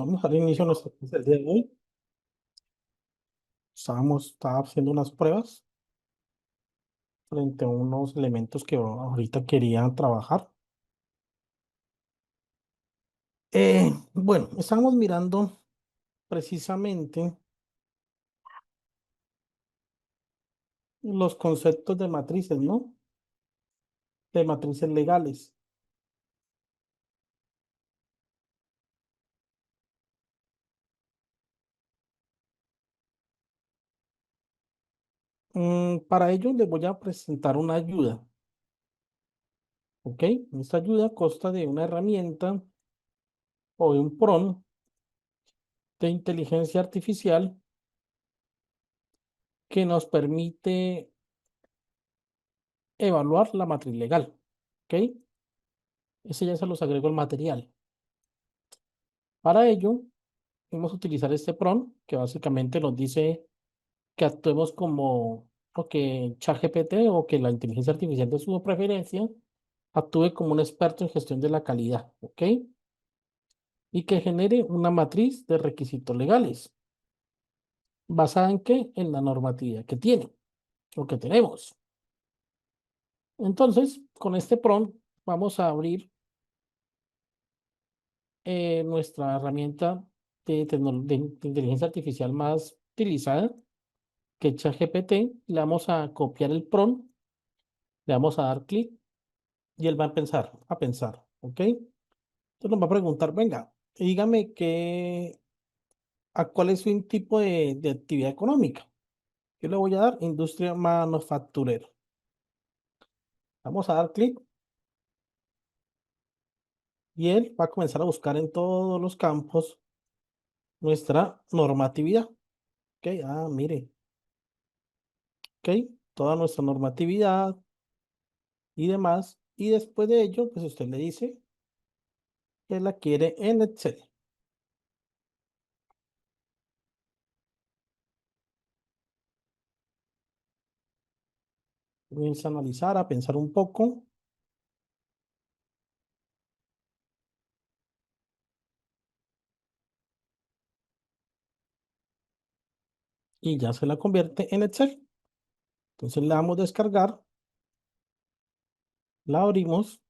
vamos a dar inicio a nuestro quiz del día de hoy. Estaba haciendo unas pruebas frente a unos elementos que ahorita quería trabajar. Bueno, estábamos mirando precisamente los conceptos de matrices, ¿no? De matrices legales. Para ello les voy a presentar una ayuda, ¿ok? Esta ayuda consta de una herramienta o de un prompt de inteligencia artificial que nos permite evaluar la matriz legal, ¿ok? Ese ya se los agrego el material. Para ello, vamos a utilizar este prompt que básicamente nos dice que actuemos como, o que ChatGPT o que la inteligencia artificial de su preferencia actúe como un experto en gestión de la calidad, ¿ok? Y que genere una matriz de requisitos legales. ¿Basada en qué? En la normatividad que tiene o que tenemos. Entonces, con este prompt vamos a abrir nuestra herramienta de inteligencia artificial más utilizada, que es ChatGPT. Le vamos a copiar el prompt, le vamos a dar clic y él va a pensar, ¿ok? Entonces nos va a preguntar, venga, dígame cuál es su tipo de actividad económica. Yo le voy a dar industria manufacturera. Vamos a dar clic y él va a comenzar a buscar en todos los campos nuestra normatividad. ¿Ok? Ah, mire, ¿ok? Toda nuestra normatividad y demás. Y después de ello, pues usted le dice que la quiere en Excel. Comienza a analizar, a pensar un poco y ya se la convierte en Excel. Entonces le damos descargar, la abrimos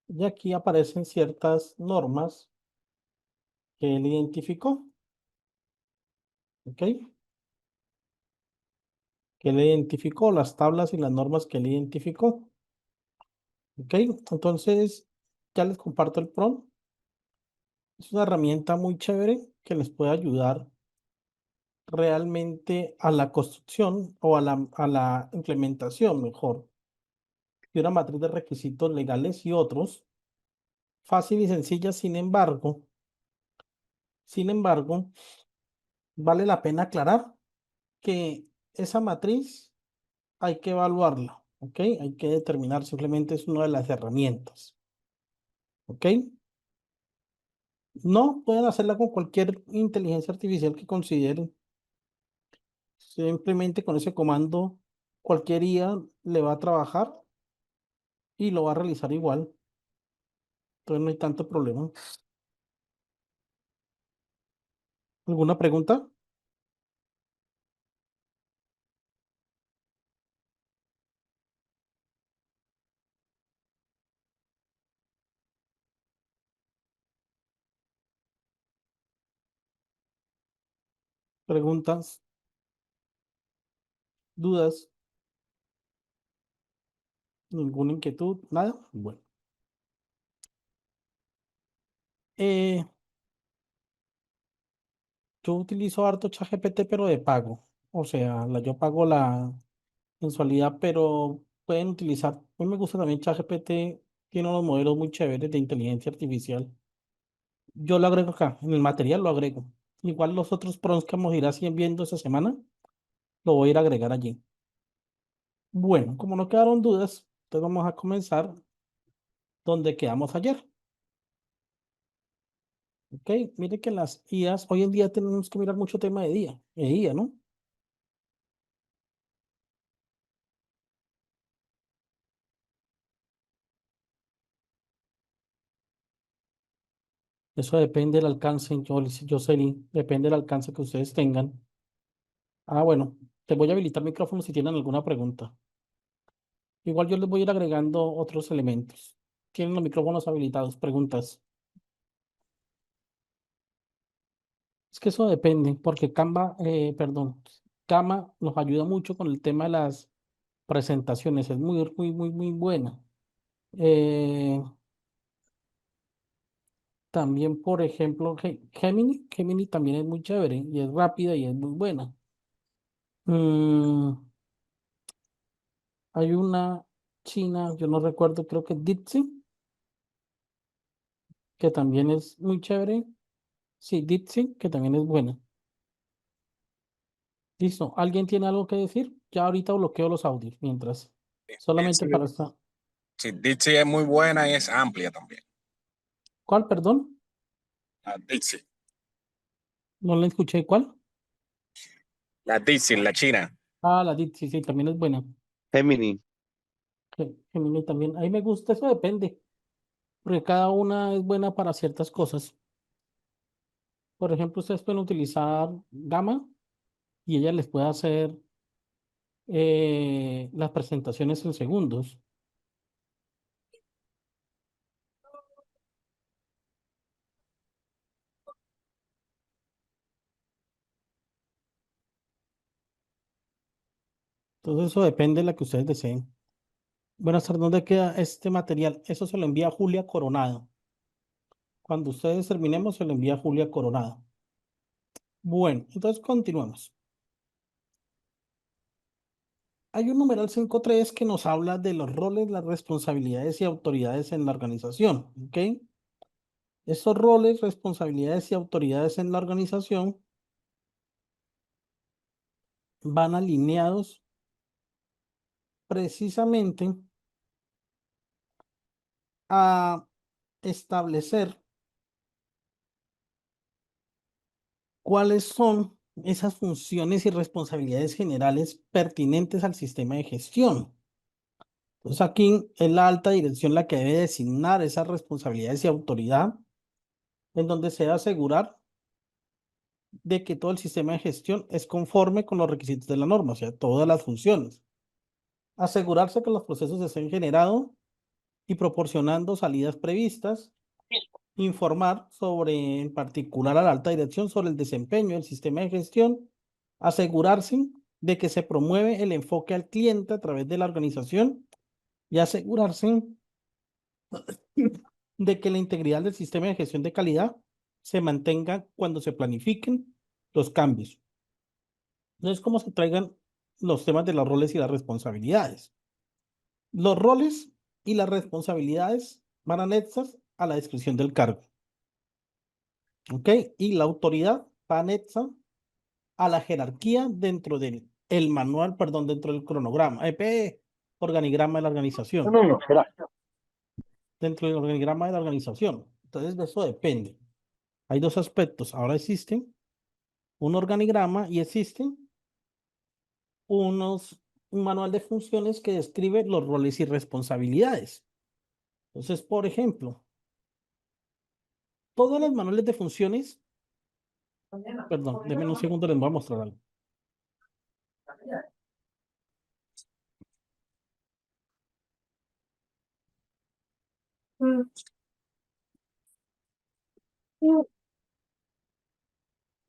y aquí aparecen ciertas normas que él identificó, ¿ok? Que él identificó, las tablas y las normas que él identificó, ¿ok? Entonces ya les comparto el prompt. Es una herramienta muy chévere que les puede ayudar realmente a la construcción o a la implementación, mejor, de una matriz de requisitos legales y otros, fácil y sencilla. Sin embargo, vale la pena aclarar que esa matriz hay que evaluarla, ¿ok? Hay que determinar, simplemente es una de las herramientas, ¿ok? No pueden hacerla con cualquier inteligencia artificial que consideren. Simplemente con ese comando, cualquier IA le va a trabajar y lo va a realizar igual. Entonces no hay tanto problema. ¿Alguna pregunta? ¿Preguntas? ¿Dudas? ¿Ninguna inquietud? ¿Nada? Bueno. Eh, yo utilizo harto ChatGPT, pero de pago. O sea, yo pago la mensualidad, pero pueden utilizar. A mí me gusta también ChatGPT, tiene unos modelos muy chéveres de inteligencia artificial. Yo lo agrego acá, en el material lo agrego. Igual los otros prompts que vamos a ir así viendo esta semana, lo voy a ir a agregar allí. Bueno, como no quedaron dudas, entonces vamos a comenzar donde quedamos ayer. ¿Ok? Mire que las IAs, hoy en día tenemos que mirar mucho tema de IA, ¿no? Eso depende del alcance, Jocelyn, depende del alcance que ustedes tengan. Ah, bueno, te voy a habilitar micrófono si tienen alguna pregunta. Igual yo les voy a ir agregando otros elementos. Tienen los micrófonos habilitados, preguntas. Es que eso depende, porque Canva nos ayuda mucho con el tema de las presentaciones. Es muy buena. Eh, También, por ejemplo, Gemini también es muy chévere y es rápida y es muy buena. Mm, Hay una china, yo no recuerdo, creo que es Dipsy, que también es muy chévere. Sí, Dipsy, que también es buena. Listo. ¿Alguien tiene algo que decir? Ya ahorita bloqueo los audios mientras. Solamente Dixie, para esta. sí, Dixie es muy buena y es amplia también. ¿Cuál, perdón? La Dixie, No la escuché. ¿Cuál? la Dixie, la china. Ah, la Dipsy, sí, también es buena. Gemini. Gemini también. Ahí me gusta, eso depende, porque cada una es buena para ciertas cosas. Por ejemplo, ustedes pueden utilizar Gamma y ella les puede hacer las presentaciones en segundos. Entonces, eso depende de la que ustedes deseen. Buenas tardes, ¿dónde queda este material? Eso se lo envía a Julia Coronado. Cuando ustedes terminemos, se lo envía a Julia Coronado. Bueno, entonces continuamos. Hay un numeral 5.3 que nos habla de los roles, las responsabilidades y autoridades en la organización. ¿Ok? Estos roles, responsabilidades y autoridades en la organización van alineados precisamente a establecer cuáles son esas funciones y responsabilidades generales pertinentes al sistema de gestión. Entonces aquí es la alta dirección la que debe designar esas responsabilidades y autoridad, en donde se debe asegurar de que todo el sistema de gestión es conforme con los requisitos de la norma, o sea, todas las funciones. Asegurarse que los procesos estén generados y proporcionando salidas previstas, informar sobre, en particular a la alta dirección, sobre el desempeño del sistema de gestión, asegurarse de que se promueve el enfoque al cliente a través de la organización y asegurarse de que la integridad del sistema de gestión de calidad se mantenga cuando se planifiquen los cambios. Entonces, cómo se traigan los temas de los roles y las responsabilidades. Los roles y las responsabilidades van anexas a la descripción del cargo. ¿Ok? Y la autoridad va anexa a la jerarquía dentro del el manual, perdón, dentro del cronograma, organigrama de la No, organización. no, no, espera. Dentro del organigrama de la organización. Entonces, de eso depende. Hay dos aspectos. Ahora existe un organigrama y existe un manual de funciones que describe los roles y responsabilidades. Entonces, por ejemplo, todos los manuales de funciones, perdón, denme un segundo, les voy a mostrar algo.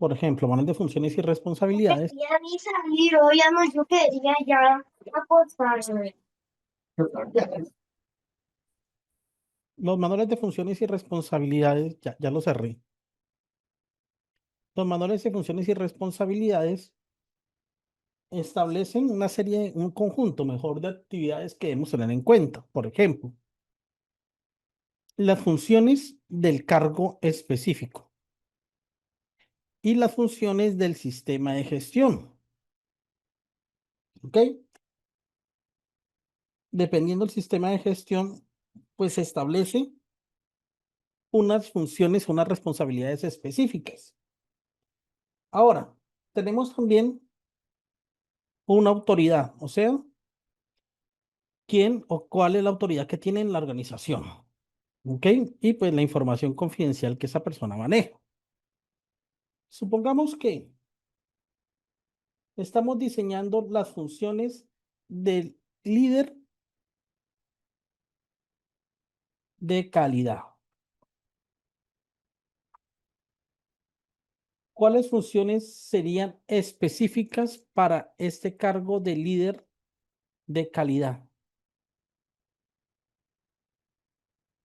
Por ejemplo, manual de funciones y responsabilidades. Quería ni salir, hoy no, yo quería ya acostarme. Los manuales de funciones y responsabilidades, ya los cerré. Los manuales de funciones y responsabilidades establecen una serie, un conjunto mejor de actividades que debemos tener en cuenta. Por ejemplo, las funciones del cargo específico y las funciones del sistema de gestión. ¿Ok? Dependiendo del sistema de gestión, pues se establece unas funciones, unas responsabilidades específicas. Ahora, tenemos también una autoridad, o sea, quién o cuál es la autoridad que tiene en la organización. ¿Ok? Y pues la información confidencial que esa persona maneja. Supongamos que estamos diseñando las funciones del líder de calidad. ¿Cuáles funciones serían específicas para este cargo de líder de calidad?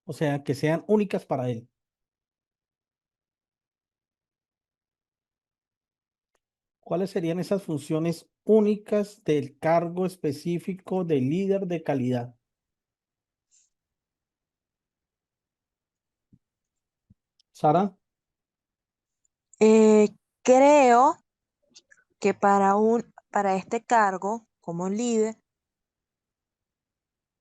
O sea, que sean únicas para él. ¿Cuáles serían esas funciones únicas del cargo específico de líder de calidad? Sara, Eh, Creo que para este cargo, como líder,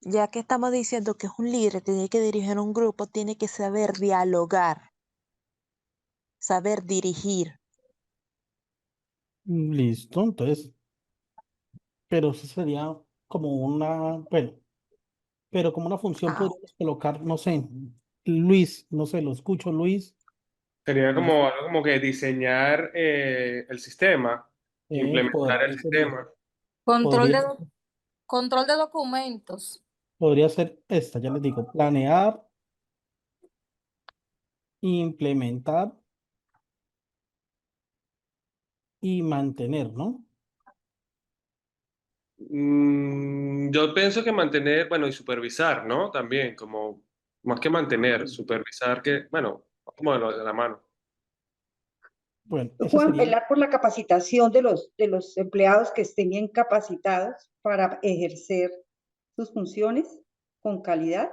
ya que estamos diciendo que es un líder, tiene que dirigir un grupo, tiene que saber dialogar, saber dirigir. listo. Entonces, pero eso sería como una, bueno, pero como una función Ah, podríamos colocar, no sé, Luis, no sé, lo escucho, Luis. Sería Luis, como algo como que diseñar el sistema, implementar el ahí sería, sistema. Control podría, de, control de documentos. podría ser esta, ya les digo, planear, implementar y mantener, ¿no? Yo pienso que mantener, bueno, y supervisar, ¿no? También, como más que mantener, supervisar que, bueno, como de la mano. Bueno, esa Juan, sería, velar por la capacitación de los empleados que estén bien capacitados para ejercer sus funciones con calidad.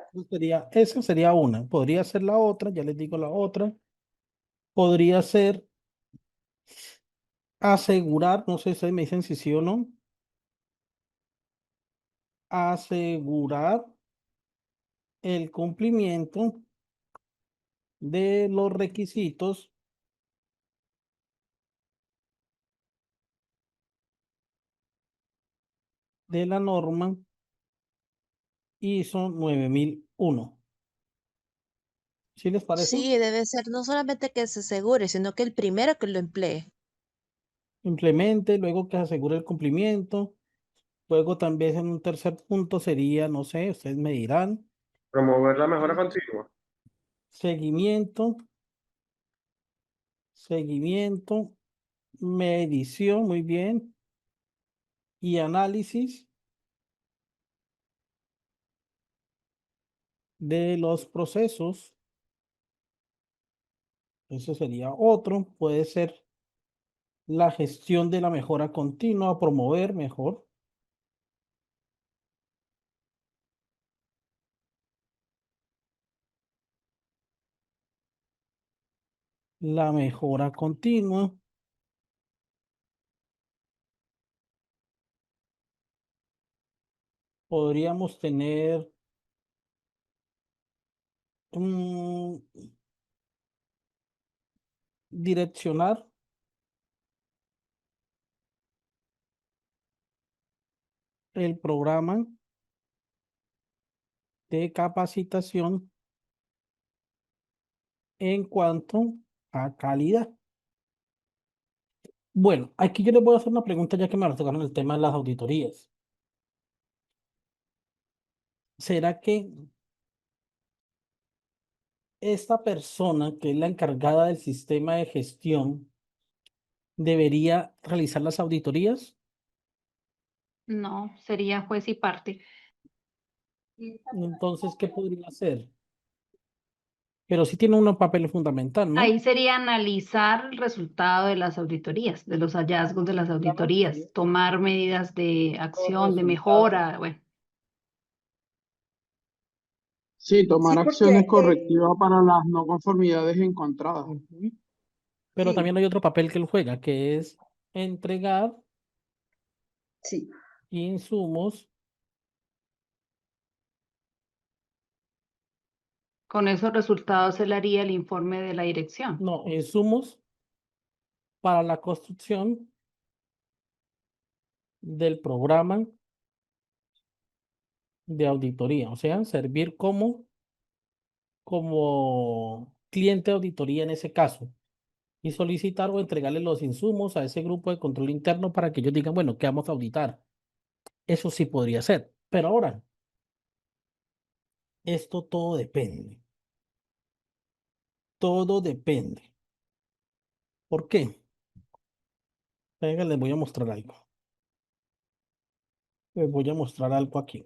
esa sería una. Podría ser la otra, ya les digo la otra. Podría ser asegurar, no sé si ustedes me dicen si sí o no, asegurar el cumplimiento de los requisitos de la norma ISO 9001. ¿Sí les parece? sí, debe ser no solamente que se asegure, sino que el primero que lo emplee. Implemente, luego que se asegure el cumplimiento. Luego también en un tercer punto sería, no sé, ustedes me dirán, Promover la mejora continua. seguimiento, seguimiento, medición, muy bien, y análisis de los procesos. Eso sería otro. Puede ser la gestión de la mejora continua, promover mejor la mejora continua. Podríamos tener un direccionar el programa de capacitación en cuanto a calidad. Bueno, aquí yo les voy a hacer una pregunta ya que me tocaron el tema de las auditorías. ¿Será que esta persona que es la encargada del sistema de gestión debería realizar las auditorías? No, sería juez y parte. Entonces, ¿qué podría hacer? Pero sí tiene un papel fundamental, ¿no? Ahí sería analizar el resultado de las auditorías, de los hallazgos de las auditorías, tomar medidas de Los acción, de resultados. mejora, bueno. Sí, Sí, tomar acciones porque correctivas para las no conformidades encontradas. Ujú. Pero sí, también hay otro papel que él juega, que es entregar sí, insumos, Con esos resultados se le haría el informe de la dirección. no, insumos para la construcción del programa de auditoría, o sea, servir como como cliente de auditoría en ese caso y solicitar o entregarle los insumos a ese grupo de control interno para que ellos digan, bueno, ¿qué vamos a auditar? Eso sí podría ser. Pero ahora, esto todo depende. Todo depende. ¿Por qué? Venga, les voy a mostrar algo. Les voy a mostrar algo aquí.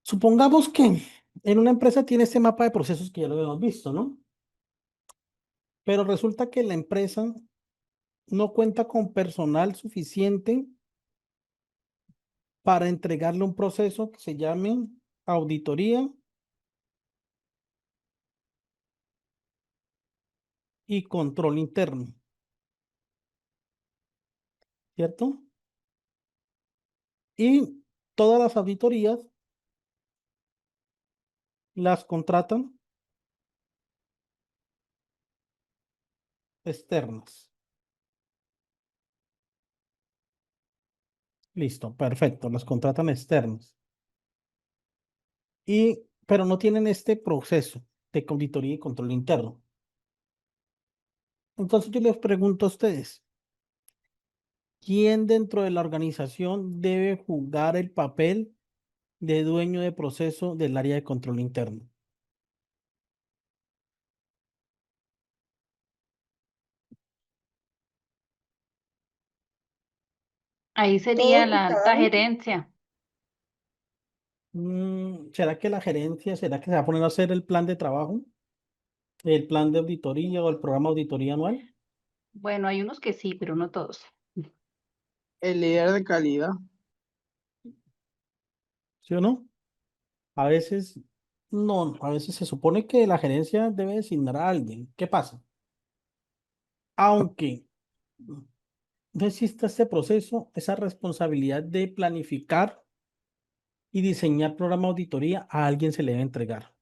Supongamos que en una empresa tiene este mapa de procesos que ya lo hemos visto, ¿no? Pero resulta que la empresa no cuenta con personal suficiente para entregarle un proceso que se llame auditoría y control interno, ¿cierto? Y todas las auditorías las contratan externas. Listo, perfecto, las contratan externas. Pero no tienen este proceso de auditoría y control interno. Entonces yo les pregunto a ustedes, ¿quién dentro de la organización debe jugar el papel de dueño de proceso del área de control interno? Ahí sería Todos y la cada alta uno. gerencia. ¿Será que la gerencia, será que se va a poner a hacer el plan de trabajo, el plan de auditoría o el programa de auditoría anual? Bueno, hay unos que sí, pero no todos. El líder de calidad. ¿Sí o no? A veces, no, a veces se supone que la gerencia debe designar a alguien. ¿Qué pasa? Aunque no exista este proceso, esa responsabilidad de planificar y diseñar programa de auditoría a alguien se le debe entregar.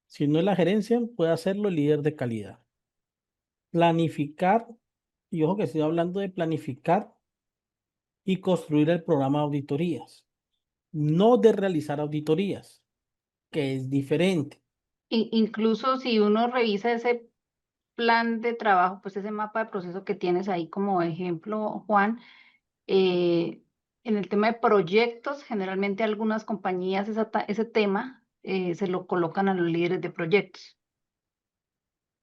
Si no es la gerencia, puede hacerlo el líder de calidad. Planificar, y ojo que estoy hablando de planificar y construir el programa de auditorías, no de realizar auditorías, que es diferente. Incluso si uno revisa ese plan de trabajo, pues ese mapa de proceso que tienes ahí como ejemplo, Juan, eh, en el tema de proyectos, generalmente algunas compañías ese tema se lo colocan a los líderes de proyectos.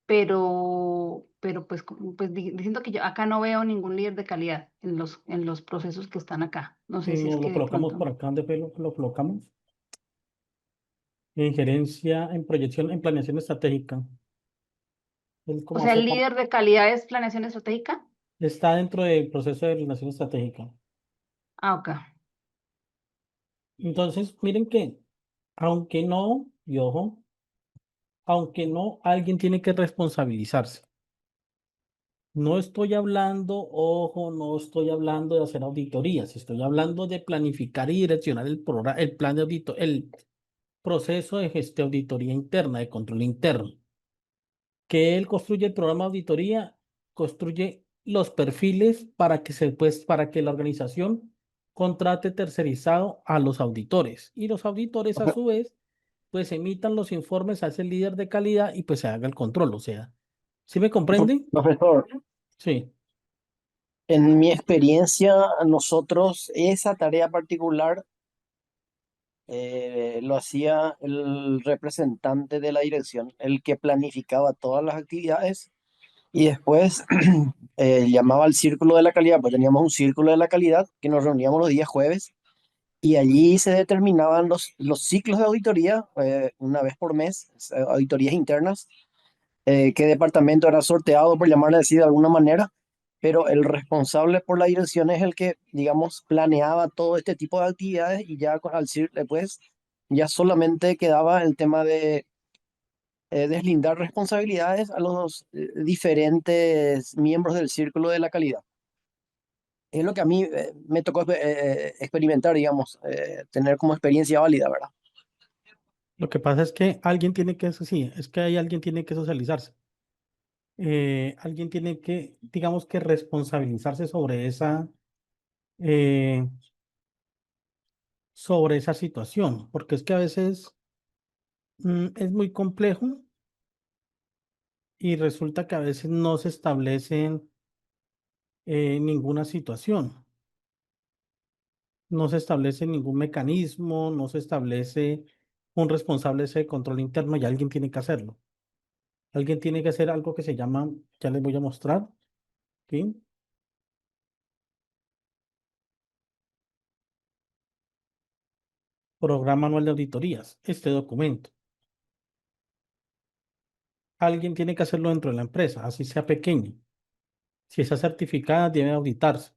Pero pues, diciendo que yo acá no veo ningún líder de calidad en los procesos que están acá. No sé Y si es nos que lo de colocamos pronto. por acá, ¿dónde fue lo colocamos? En gerencia, en proyección, en planeación estratégica. Es O como sea, hacer, el líder de calidad es planeación estratégica. está dentro del proceso de planeación estratégica. Ah, ok. Entonces, miren que, aunque no, y ojo, aunque no, alguien tiene que responsabilizarse. No estoy hablando, ojo, no estoy hablando de hacer auditorías, estoy hablando de planificar y direccionar el programa, el plan de audito, el proceso de gestión de auditoría interna, de control interno. Que él construye el programa de auditoría, construye los perfiles para que pues, para que la organización contrate tercerizado a los auditores y los auditores a su vez pues emitan los informes a ese líder de calidad y pues se haga el control, o sea, ¿sí me comprende? Profesor, Sí. en mi experiencia, nosotros esa tarea particular lo hacía el representante de la dirección, el que planificaba todas las actividades y después llamaba al círculo de la calidad, pues teníamos un círculo de la calidad que nos reuníamos los días jueves y allí se determinaban los ciclos de auditoría una vez por mes, auditorías internas, qué departamento era sorteado, por llamarle así de alguna manera, pero el responsable por la dirección es el que, digamos, planeaba todo este tipo de actividades y ya al después ya solamente quedaba el tema de deslindar responsabilidades a los diferentes miembros del círculo de la calidad. Es lo que a mí me tocó experimentar, digamos, tener como experiencia válida, ¿verdad? Lo que pasa es que alguien tiene que, sí, es que hay alguien tiene que socializarse. alguien tiene que, digamos que responsabilizarse sobre esa situación, porque es que a veces es muy complejo y resulta que a veces no se establecen ninguna situación, no se establece ningún mecanismo, no se establece un responsable de ese control interno y alguien tiene que hacerlo. Alguien tiene que hacer algo que se llama, ya les voy a mostrar, ¿sí? Programa anual de auditorías, este documento. Alguien tiene que hacerlo dentro de la empresa, así sea pequeña. Si está certificada, debe auditarse.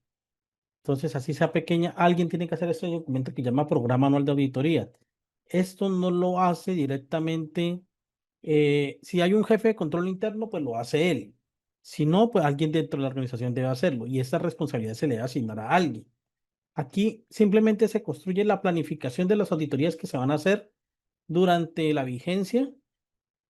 Entonces, así sea pequeña, alguien tiene que hacer este documento que llama Programa Anual de Auditoría. Esto no lo hace directamente. Si hay un jefe de control interno, pues lo hace él. Si no, pues alguien dentro de la organización debe hacerlo y esta responsabilidad se le debe asignar a alguien. Aquí simplemente se construye la planificación de las auditorías que se van a hacer durante la vigencia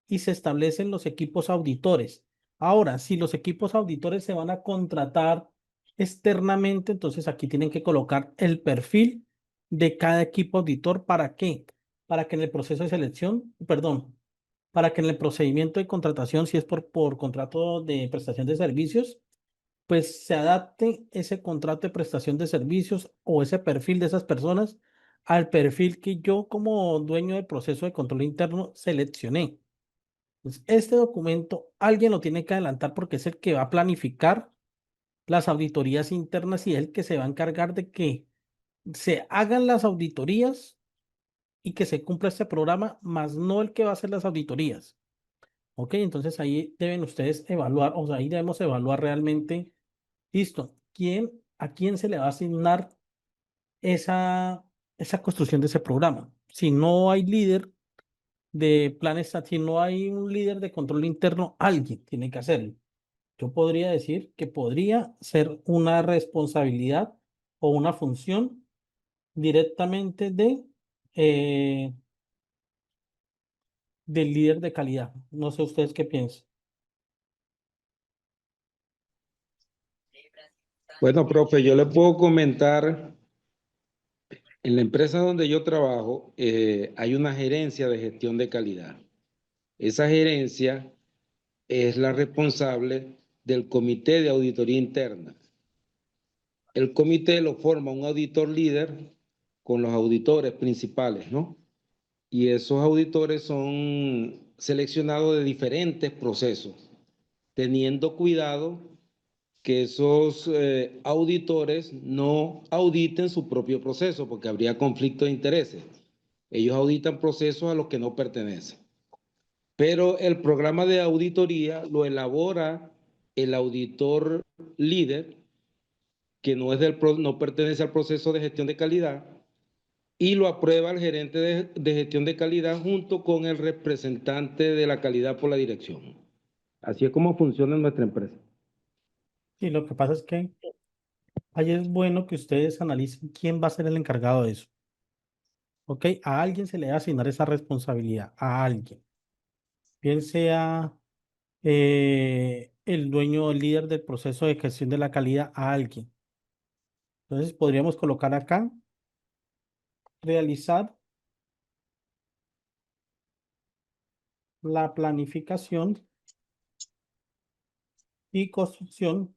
y se establecen los equipos auditores. Ahora, si los equipos auditores se van a contratar externamente, entonces aquí tienen que colocar el perfil de cada equipo auditor. ¿Para qué? Para que en el proceso de selección, perdón, para que en el procedimiento de contratación, si es por contrato de prestación de servicios, pues se adapte ese contrato de prestación de servicios o ese perfil de esas personas al perfil que yo como dueño del proceso de control interno seleccioné. Pues este documento alguien lo tiene que adelantar porque es el que va a planificar las auditorías internas y es el que se va a encargar de que se hagan las auditorías y que se cumpla este programa, más no el que va a hacer las auditorías. Ok, entonces ahí deben ustedes evaluar, o sea, ahí debemos evaluar realmente, listo, a quién se le va a asignar esa construcción de ese programa. Si no hay líder de planes, si no hay un líder de control interno, alguien tiene que hacerlo. Yo podría decir que podría ser una responsabilidad o una función directamente eh, del líder de calidad. No sé ustedes qué piensan. Bueno, profe, yo le puedo comentar, en la empresa donde yo trabajo hay una gerencia de gestión de calidad. Esa gerencia es la responsable del comité de auditoría interna. El comité lo forma un auditor líder con los auditores principales, ¿no? Y esos auditores son seleccionados de diferentes procesos, teniendo cuidado que esos auditores no auditen su propio proceso, porque habría conflicto de intereses. Ellos auditan procesos a los que no pertenecen. Pero el programa de auditoría lo elabora el auditor líder, que no pertenece al proceso de gestión de calidad, y lo aprueba el gerente de gestión de calidad junto con el representante de la calidad por la dirección. Así es como funciona en nuestra empresa. Y lo que pasa es que ahí es bueno que ustedes analicen quién va a ser el encargado de eso. ¿Ok? A alguien se le debe asignar esa responsabilidad, a alguien. Bien sea el dueño, el líder del proceso de gestión de la calidad, a alguien. Entonces podríamos colocar acá, realizar la planificación y construcción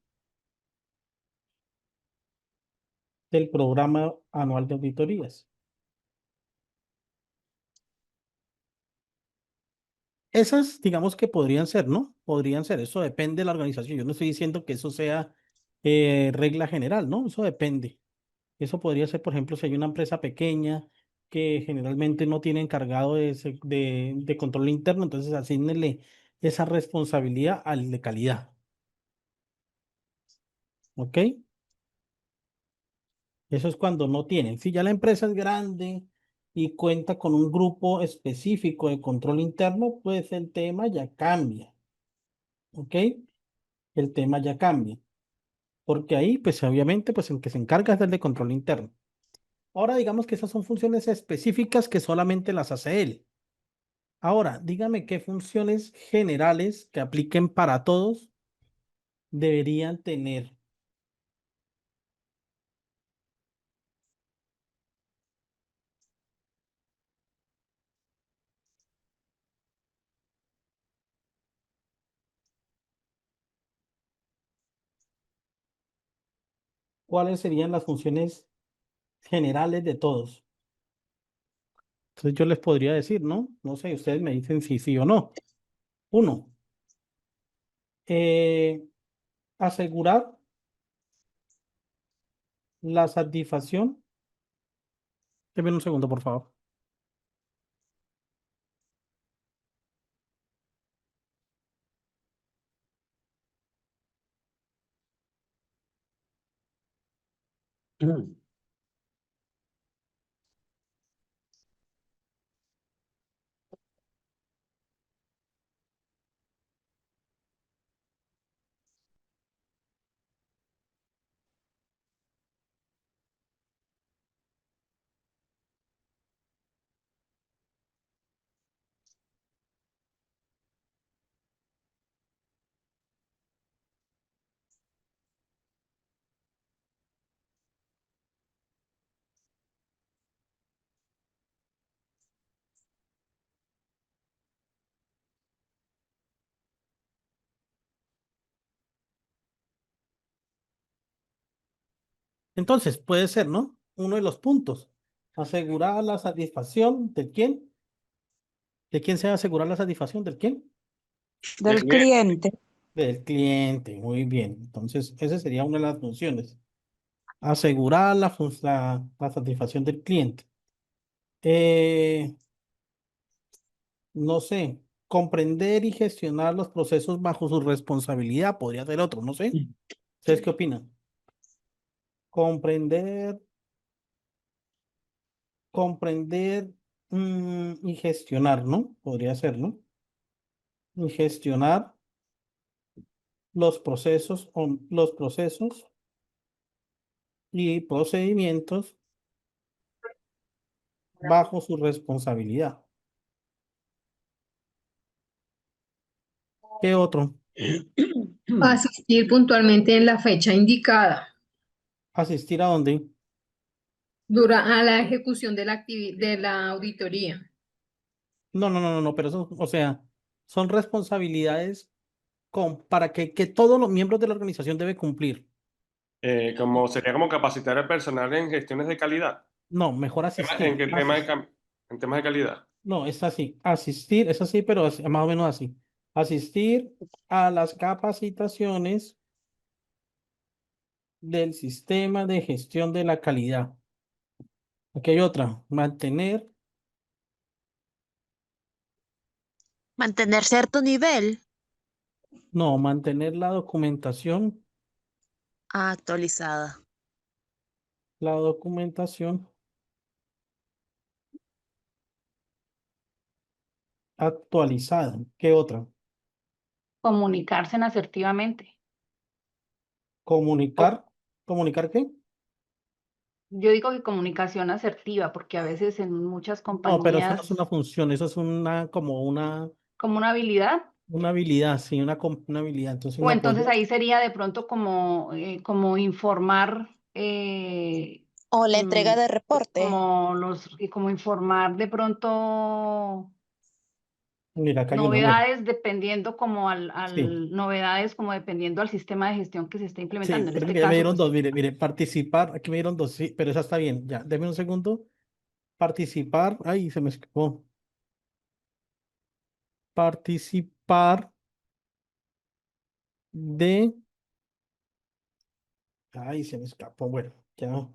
del programa anual de auditorías. Esas, digamos que podrían ser, ¿no? Podrían ser, eso depende de la organización. Yo no estoy diciendo que eso sea regla general, ¿no? Eso depende. Eso podría ser, por ejemplo, si hay una empresa pequeña que generalmente no tiene encargado de control interno, entonces asígnele esa responsabilidad al de calidad. ¿Ok? Eso es cuando no tienen. Si ya la empresa es grande y cuenta con un grupo específico de control interno, pues el tema ya cambia. ¿Ok? El tema ya cambia. Porque ahí, pues obviamente, pues el que se encarga es del de control interno. Ahora digamos que esas son funciones específicas que solamente las hace él. Ahora, dígame qué funciones generales que apliquen para todos deberían tener. ¿Cuáles serían las funciones generales de todos? Entonces yo les podría decir, ¿no? No sé, ustedes me dicen si sí o no. Uno, eh, asegurar la satisfacción. Deme un segundo, por favor. Entonces, puede ser, ¿no? Uno de los puntos. Asegurar la satisfacción de quién. ¿De quién se va a asegurar la satisfacción? ¿Del quién? Del Del cliente. Del cliente. Muy bien. Entonces, esa sería una de las funciones. Asegurar la satisfacción del cliente. Eh, no sé, comprender y gestionar los procesos bajo su responsabilidad. Podría ser otro, no sé. ¿Ustedes qué opinan? Comprender, comprender y gestionar, ¿no? Podría ser, ¿no? Y gestionar los procesos y procedimientos bajo su responsabilidad. ¿Qué otro? Asistir puntualmente en la fecha indicada ¿Asistir a dónde? a la ejecución de de la auditoría. No, pero eso, o sea, son responsabilidades para que todos los miembros de la organización deben cumplir. Como sería como capacitar al personal en gestiones de calidad. No, mejor ¿En asistir. qué tema en temas de calidad? No, es así. Asistir, es así, pero más o menos así. Asistir a las capacitaciones del sistema de gestión de la calidad. Aquí hay otra. Mantener cierto nivel Mantener la documentación, actualizada. la documentación actualizada. ¿Qué otra? Comunicarse asertivamente. Comunicar. ¿Comunicar qué? Yo digo que comunicación asertiva, porque a veces en muchas No, pero eso no es compañías, una función, eso es como como una habilidad, una habilidad, sí, una habilidad. Entonces o no entonces podría. ahí sería de pronto como informar, O la mm, entrega de reporte. como informar de pronto Mira, acá hay una, bueno, novedades dependiendo sí, novedades como dependiendo al sistema de gestión que se está sí, implementando. En pero este mire, ya me caso, dieron pues, dos, mire, participar, aquí me dieron dos, sí, pero esa está bien, ya, deme un segundo, participar, ay, se me escapó, participar de, ay, se me escapó, bueno, ya, mm.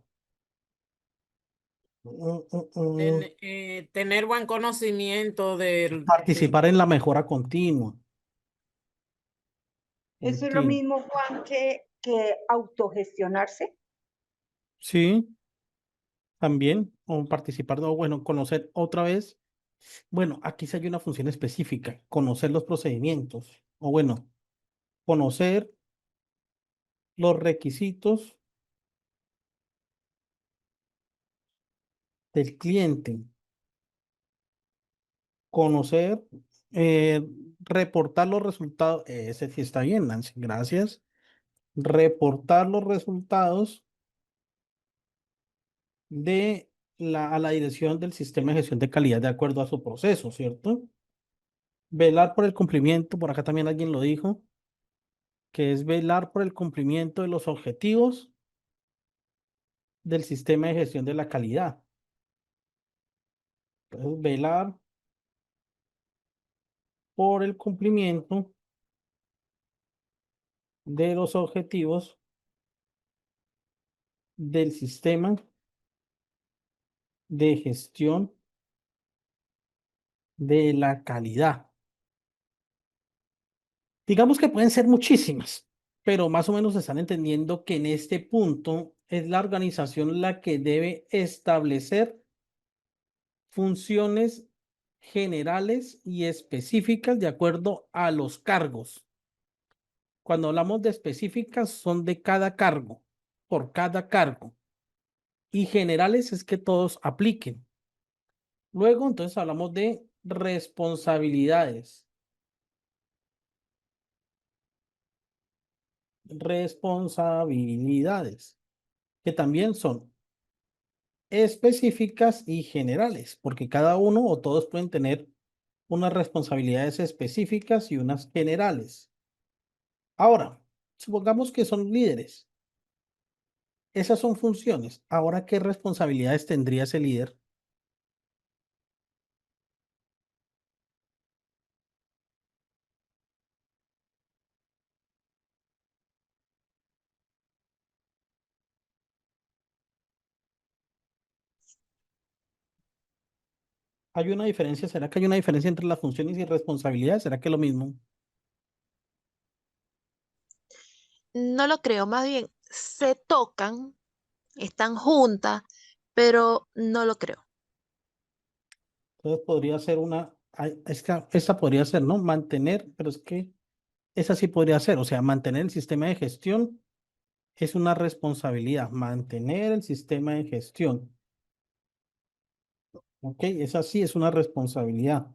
Tener buen conocimiento Participar en la mejora continua, Eso es lo continua, mismo, Juan, que autogestionarse. sí, también, o participar, no, bueno, conocer otra vez, bueno, aquí sí hay una función específica, conocer los procedimientos, o bueno, conocer los requisitos del cliente. Conocer, reportar los resultados. Ese sí está bien, Nancy, gracias. Reportar los resultados a la dirección del sistema de gestión de calidad de acuerdo a su proceso, ¿cierto? Velar por el cumplimiento, por acá también alguien lo dijo, que es velar por el cumplimiento de los objetivos del sistema de gestión de la calidad. Entonces, velar por el cumplimiento de los objetivos del sistema de gestión de la calidad. Digamos que pueden ser muchísimas, pero más o menos están entendiendo que en este punto es la organización la que debe establecer funciones generales y específicas de acuerdo a los cargos. Cuando hablamos de específicas, son de cada cargo, por cada cargo. Y generales es que todos apliquen. Luego, entonces, hablamos de responsabilidades. Responsabilidades, que también son específicas y generales, porque cada uno o todos pueden tener unas responsabilidades específicas y unas generales. Ahora, supongamos que son líderes. Esas son funciones. Ahora, ¿qué responsabilidades tendría ese líder? ¿Hay una diferencia? ¿Será que hay una diferencia entre las funciones y responsabilidades? ¿Será que es lo mismo? No lo creo, más bien se tocan, están juntas, pero no lo creo. Entonces podría ser es que esa podría ser, ¿no? Mantener, pero es que esa sí podría ser, o sea, mantener el sistema de gestión es una responsabilidad, mantener el sistema de gestión, ¿ok? Esa sí es una responsabilidad.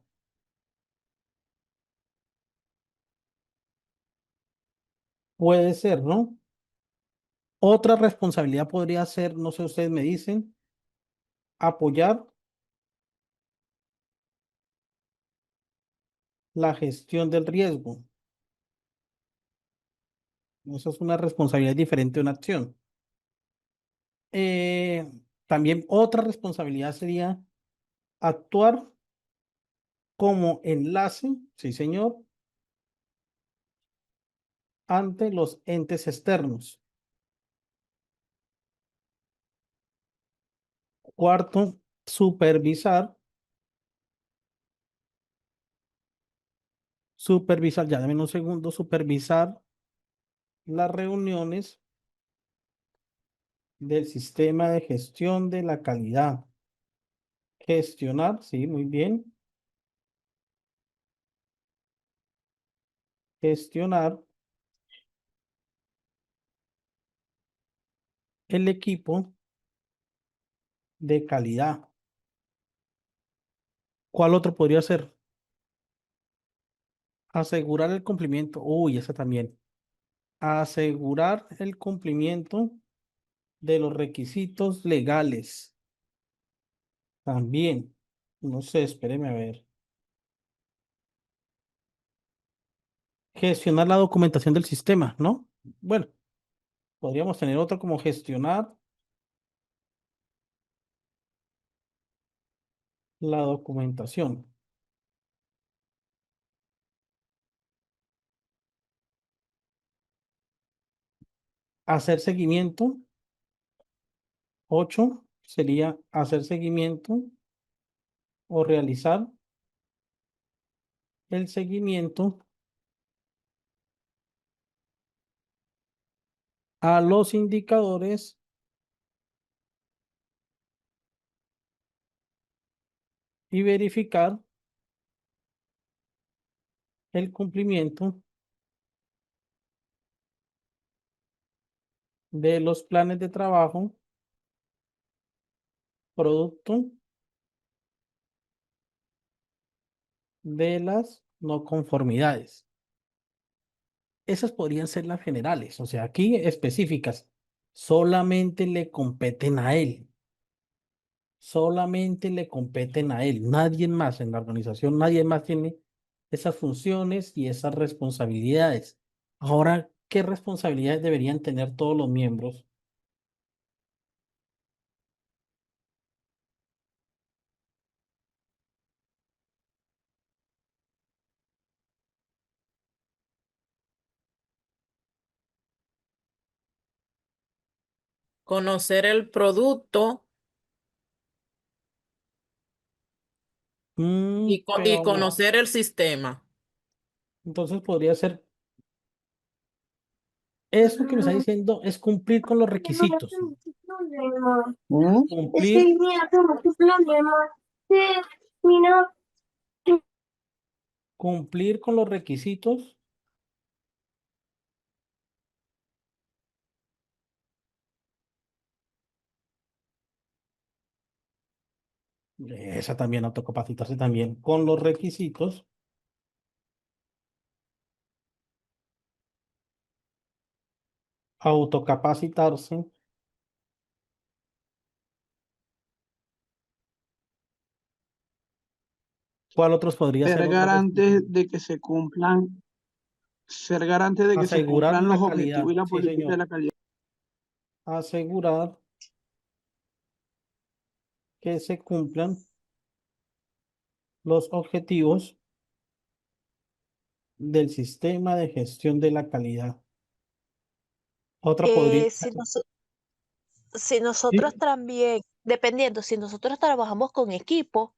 Puede ser, ¿no? Otra responsabilidad podría ser, no sé, ustedes me dicen, apoyar la gestión del riesgo. Eso es una responsabilidad diferente a una acción. Eh, También otra responsabilidad sería actuar como enlace, sí señor, ante los entes externos. Cuarto, supervisar, ya dame un segundo, supervisar las reuniones del sistema de gestión de la calidad. Gestionar, sí, muy bien. Gestionar el equipo de calidad. ¿Cuál otro podría ser? Asegurar el cumplimiento. Uy, esa también. Asegurar el cumplimiento de los requisitos legales. También. No sé, espéreme a ver. Gestionar la documentación del sistema, ¿no? Bueno, podríamos tener otro como gestionar la documentación. Hacer seguimiento. 8 sería hacer seguimiento o realizar el seguimiento a los indicadores y verificar el cumplimiento de los planes de trabajo, producto de las no conformidades. Esas podrían ser las generales, o sea, aquí específicas. Solamente le competen a él. Solamente le competen a él. Nadie más en la organización, nadie más tiene esas funciones y esas responsabilidades. Ahora, ¿qué responsabilidades deberían tener todos los miembros? Conocer el producto y Pero no. conocer el sistema. Entonces podría ser, eso que me está diciendo es cumplir con los requisitos. ¿Mm? Es que Cumplir, mira, tengo un problema. Que, mira, cumplir con los requisitos. Esa también, autocapacitarse también con los requisitos. Autocapacitarse. ¿Cuál otros podría ser Ser otros garante requisitos? de que se cumplan, ser garante de que se Asegurar cumplan la los objetivos calidad. y la Sí, política de señor. la calidad. Asegurar que se cumplan los objetivos del sistema de gestión de la calidad. Otra podría Si, ser, si nosotros ¿sí? también, dependiendo, si nosotros trabajamos con equipo,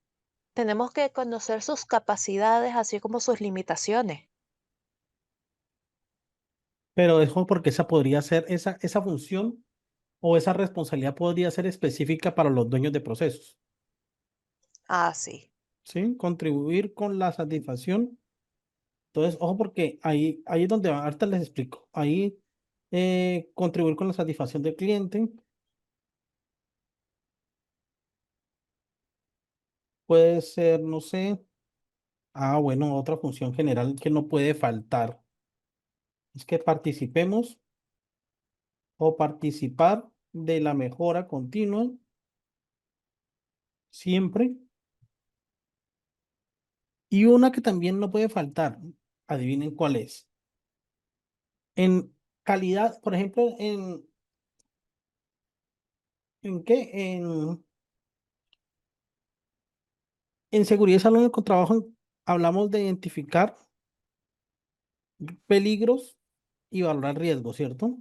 tenemos que conocer sus capacidades, así como sus limitaciones. Pero eso porque esa podría ser, esa función o esa responsabilidad podría ser específica para los dueños de procesos, Ah, sí. ¿sí? Contribuir con la satisfacción. Entonces, ojo porque ahí es donde ahorita les explico. Ahí contribuir con la satisfacción del cliente puede ser, no sé, bueno, otra función general que no puede faltar es que participemos o participar de la mejora continua siempre. Y una que también no puede faltar, adivinen cuál es. En calidad, por ejemplo, ¿en qué? En seguridad y salud en el trabajo hablamos de identificar peligros y valorar riesgos, ¿cierto?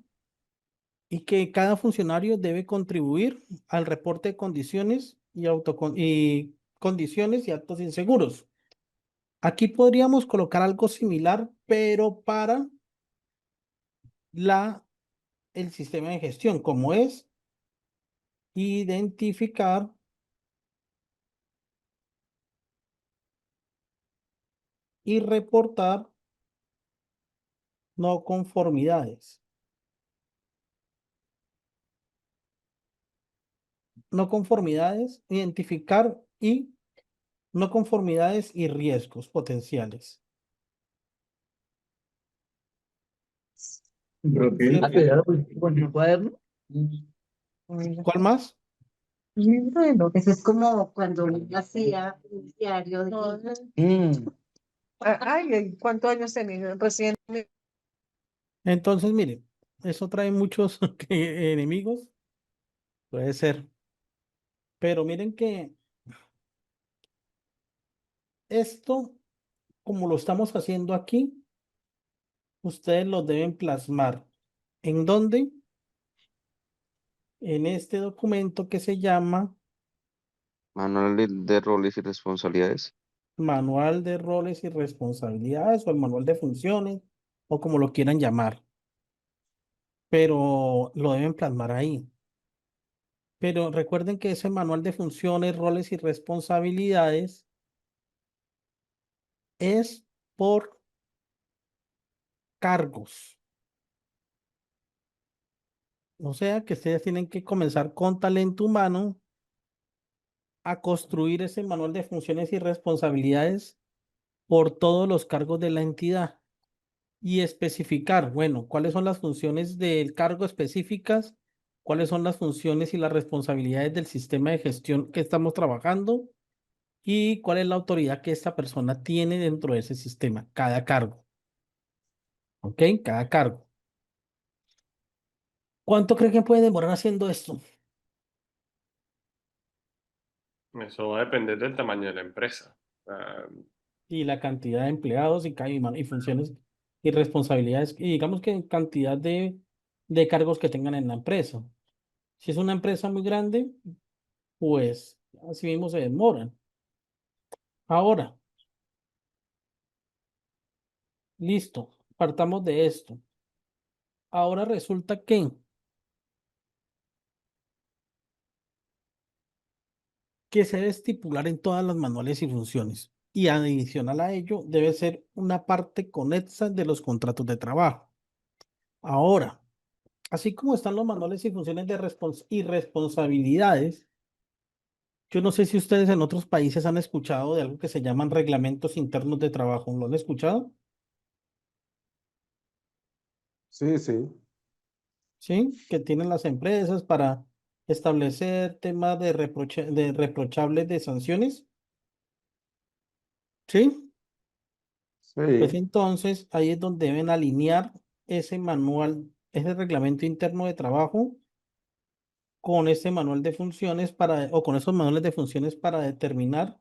Y que cada funcionario debe contribuir al reporte de condiciones y condiciones y actos inseguros. Aquí podríamos colocar algo similar, pero para la, el sistema de gestión, como es identificar y reportar no conformidades. No conformidades, identificar y no conformidades y riesgos potenciales. ¿Cierto? Con el cuaderno. ¿Cuál más? Bueno, eso es como cuando uno hacía un diario de... Ay, ¿cuántos años tenía? Recién. Entonces, miren, eso trae muchos enemigos, puede ser, pero miren que esto, como lo estamos haciendo aquí, ustedes lo deben plasmar. ¿En dónde? En este documento que se llama Manual de roles y responsabilidades. Manual de Roles y Responsabilidades o el Manual de Funciones o como lo quieran llamar, pero lo deben plasmar ahí. Pero recuerden que ese manual de funciones, roles y responsabilidades es por cargos. O sea que ustedes tienen que comenzar con talento humano a construir ese manual de funciones y responsabilidades por todos los cargos de la entidad y especificar, bueno, cuáles son las funciones del cargo específicas, cuáles son las funciones y las responsabilidades del sistema de gestión que estamos trabajando y cuál es la autoridad que esta persona tiene dentro de ese sistema, cada cargo. ¿Ok? Cada cargo. ¿Cuánto cree que puede demorar haciendo esto? Eso va a depender del tamaño de la empresa. Ah, Y la cantidad de empleados y funciones y responsabilidades, y digamos que cantidad de cargos que tengan en la empresa. Si es una empresa muy grande, pues así mismo se demoran. Ahora, listo, partamos de esto. Ahora resulta que se debe estipular en todas las manuales y funciones. Y adicional a ello, debe ser una parte conexa de los contratos de trabajo. Ahora, así como están los manuales y funciones de y responsabilidades, yo no sé si ustedes en otros países han escuchado de algo que se llaman reglamentos internos de trabajo. ¿Lo han escuchado? Sí, sí. ¿Sí? Que tienen las empresas para establecer temas de reprochables de sanciones. ¿Sí? Pues Sí. entonces ahí es donde deben alinear ese manual, ese reglamento interno de trabajo con ese manual de funciones o con esos manuales de funciones para determinar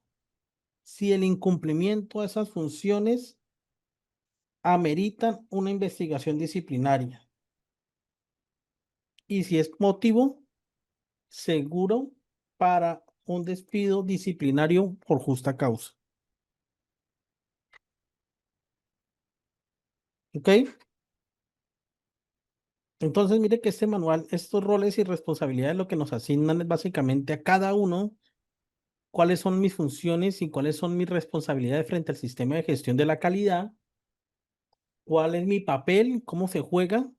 si el incumplimiento de esas funciones ameritan una investigación disciplinaria y si es motivo seguro para un despido disciplinario por justa causa. ¿Ok? Entonces, mire que este manual, estos roles y responsabilidades, lo que nos asignan es básicamente a cada uno cuáles son mis funciones y cuáles son mis responsabilidades frente al sistema de gestión de la calidad, cuál es mi papel, cómo se juega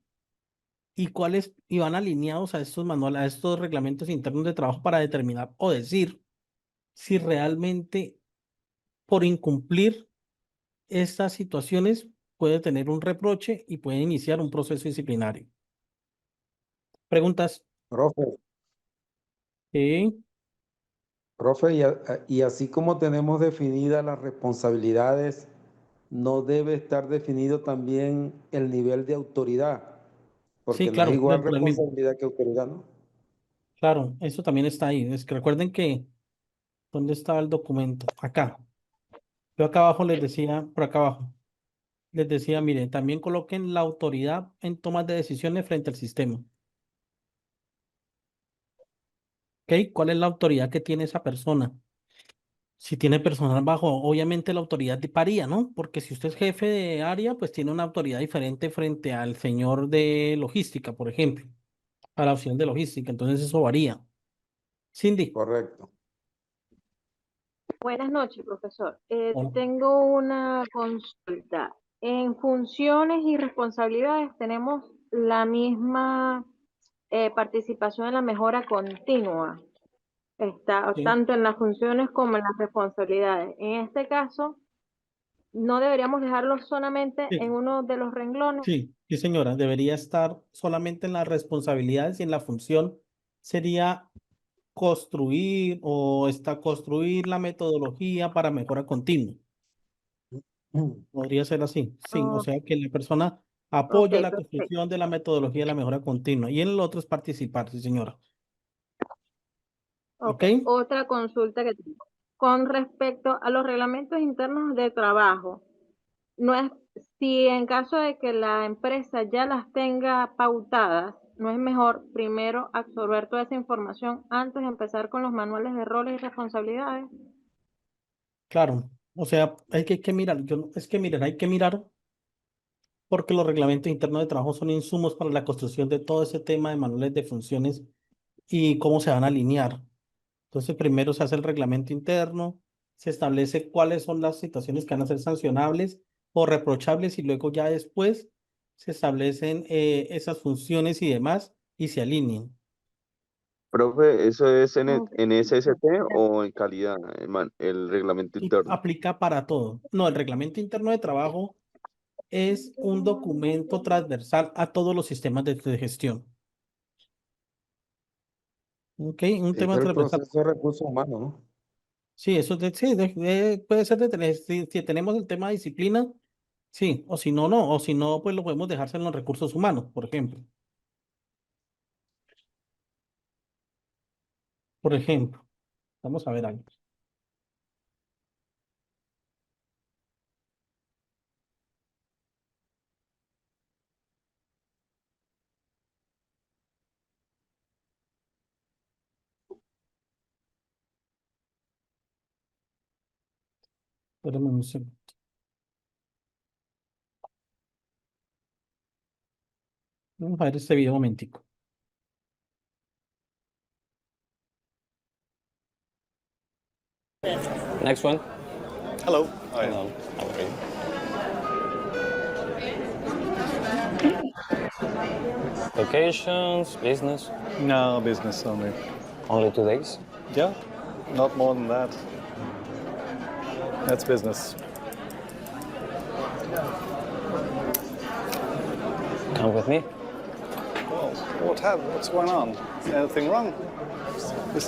y van alineados a estos manuales, a estos reglamentos internos de trabajo para determinar o decir si realmente por incumplir estas situaciones puede tener un reproche y puede iniciar un proceso disciplinario. ¿Preguntas? Profe, Sí, profe, y así como tenemos definidas las responsabilidades, ¿no debe estar definido también el nivel de autoridad? sí, Porque no es claro, igual dentro del mismo. responsabilidad que autoridad, ¿no? Claro, eso también está ahí. Es que recuerden que, ¿dónde estaba el documento? Acá. Yo acá abajo les decía, por acá abajo, les decía, miren, también coloquen la autoridad en tomas de decisiones frente al sistema. ¿Ok? ¿Cuál es la autoridad que tiene esa persona? Si tiene personal bajo, obviamente la autoridad varía, ¿no? Porque si usted es jefe de área, pues tiene una autoridad diferente frente al señor de logística, por ejemplo, a la opción de logística. Entonces eso varía. Cindy. Correcto. Buenas noches, profesor. Hola. Tengo una consulta. En funciones y responsabilidades tenemos la misma participación en la mejora continua, Sí, tanto en las funciones como en las responsabilidades. En este caso, no deberíamos dejarlo solamente en sí, uno de los renglones. sí, señora. Debería estar solamente en las responsabilidades y en la función sería construir la metodología para mejora continua. Podría ser así, sí, o Oh, sea que la persona ok, apoya la perfecto. construcción de la metodología de la mejora continua y en el otro es participar, sí, señora. ¿Ok? Ok, otra consulta que tengo. Con respecto a los reglamentos internos de trabajo, no es, si en caso de que la empresa ya las tenga pautadas, ¿no es mejor primero absorber toda esa información antes de empezar con los manuales de roles y responsabilidades? Claro, o sea, hay que mirar, es que mirar, hay que mirar porque los reglamentos internos de trabajo son insumos para la construcción de todo ese tema de manuales de funciones y cómo se van a alinear. Entonces, primero se hace el reglamento interno, se establece cuáles son las situaciones que van a ser sancionables o reprochables y luego ya después se establecen esas funciones y demás y se alinean. Profe, ¿eso es Ok. en SST o en calidad, el reglamento interno? Aplica para todo. No, el reglamento interno de trabajo es un documento transversal a todos los sistemas de gestión. ¿Ok? Un Sí, tema pero el transversal. proceso de recursos humanos, ¿no? Sí, eso sí, puede ser si tenemos el tema de disciplina, sí, o si no, no, o si no, pues lo podemos dejarse en los recursos humanos, por ejemplo. Por ejemplo, vamos a ver algo. Espérame un segundo. Vamos a ver este video un momentico. Next one. Hello. Hi. Hello. How are you? Vacations, business, No, business only. only 2 days. Yeah, not more than that. That's business. Come with me. Well, what's going on? Is anything wrong? I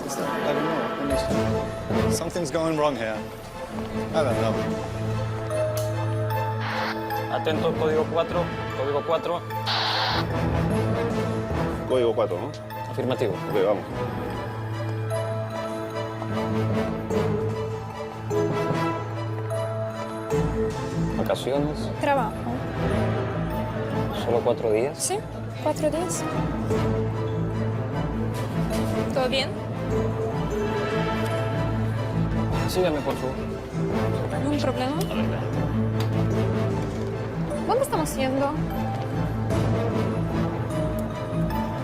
don't know. Something's going wrong here. I don't know. Atento, código 4. Código 4. Código 4, ¿no? Afirmativo. Ok, vamos. Vacaciones, Trabajo. solo 4 días. Sí, 4 días. ¿Todo bien? Sígame, por favor. ¿Algún problema? ¿Dónde estamos yendo?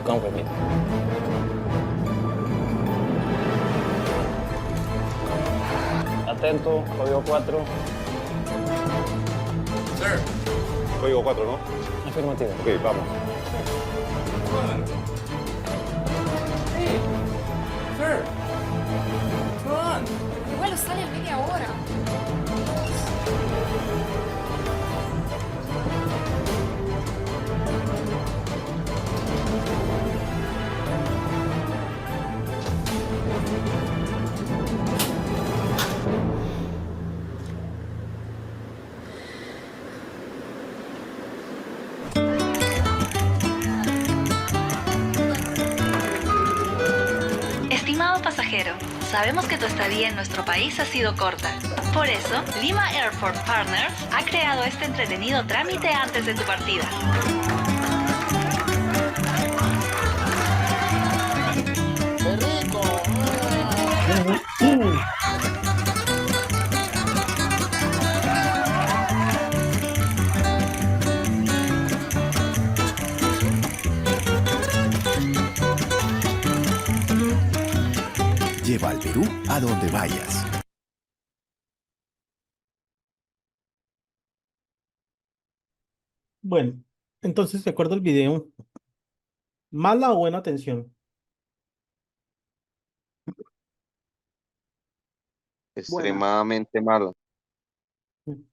Come with me. Atento, código 4. Código 4, ¿no? Afirmativo. Ok, vamos. El vuelo sale en media hora. Estimado pasajero, sabemos que tu estadía en nuestro país ha sido corta. Por eso, Lima Airport Partners ha creado este entretenido trámite antes de tu partida. Lleva al Perú a donde vayas. Bueno, entonces, de acuerdo al video, ¿mala o buena atención? Extremadamente malo.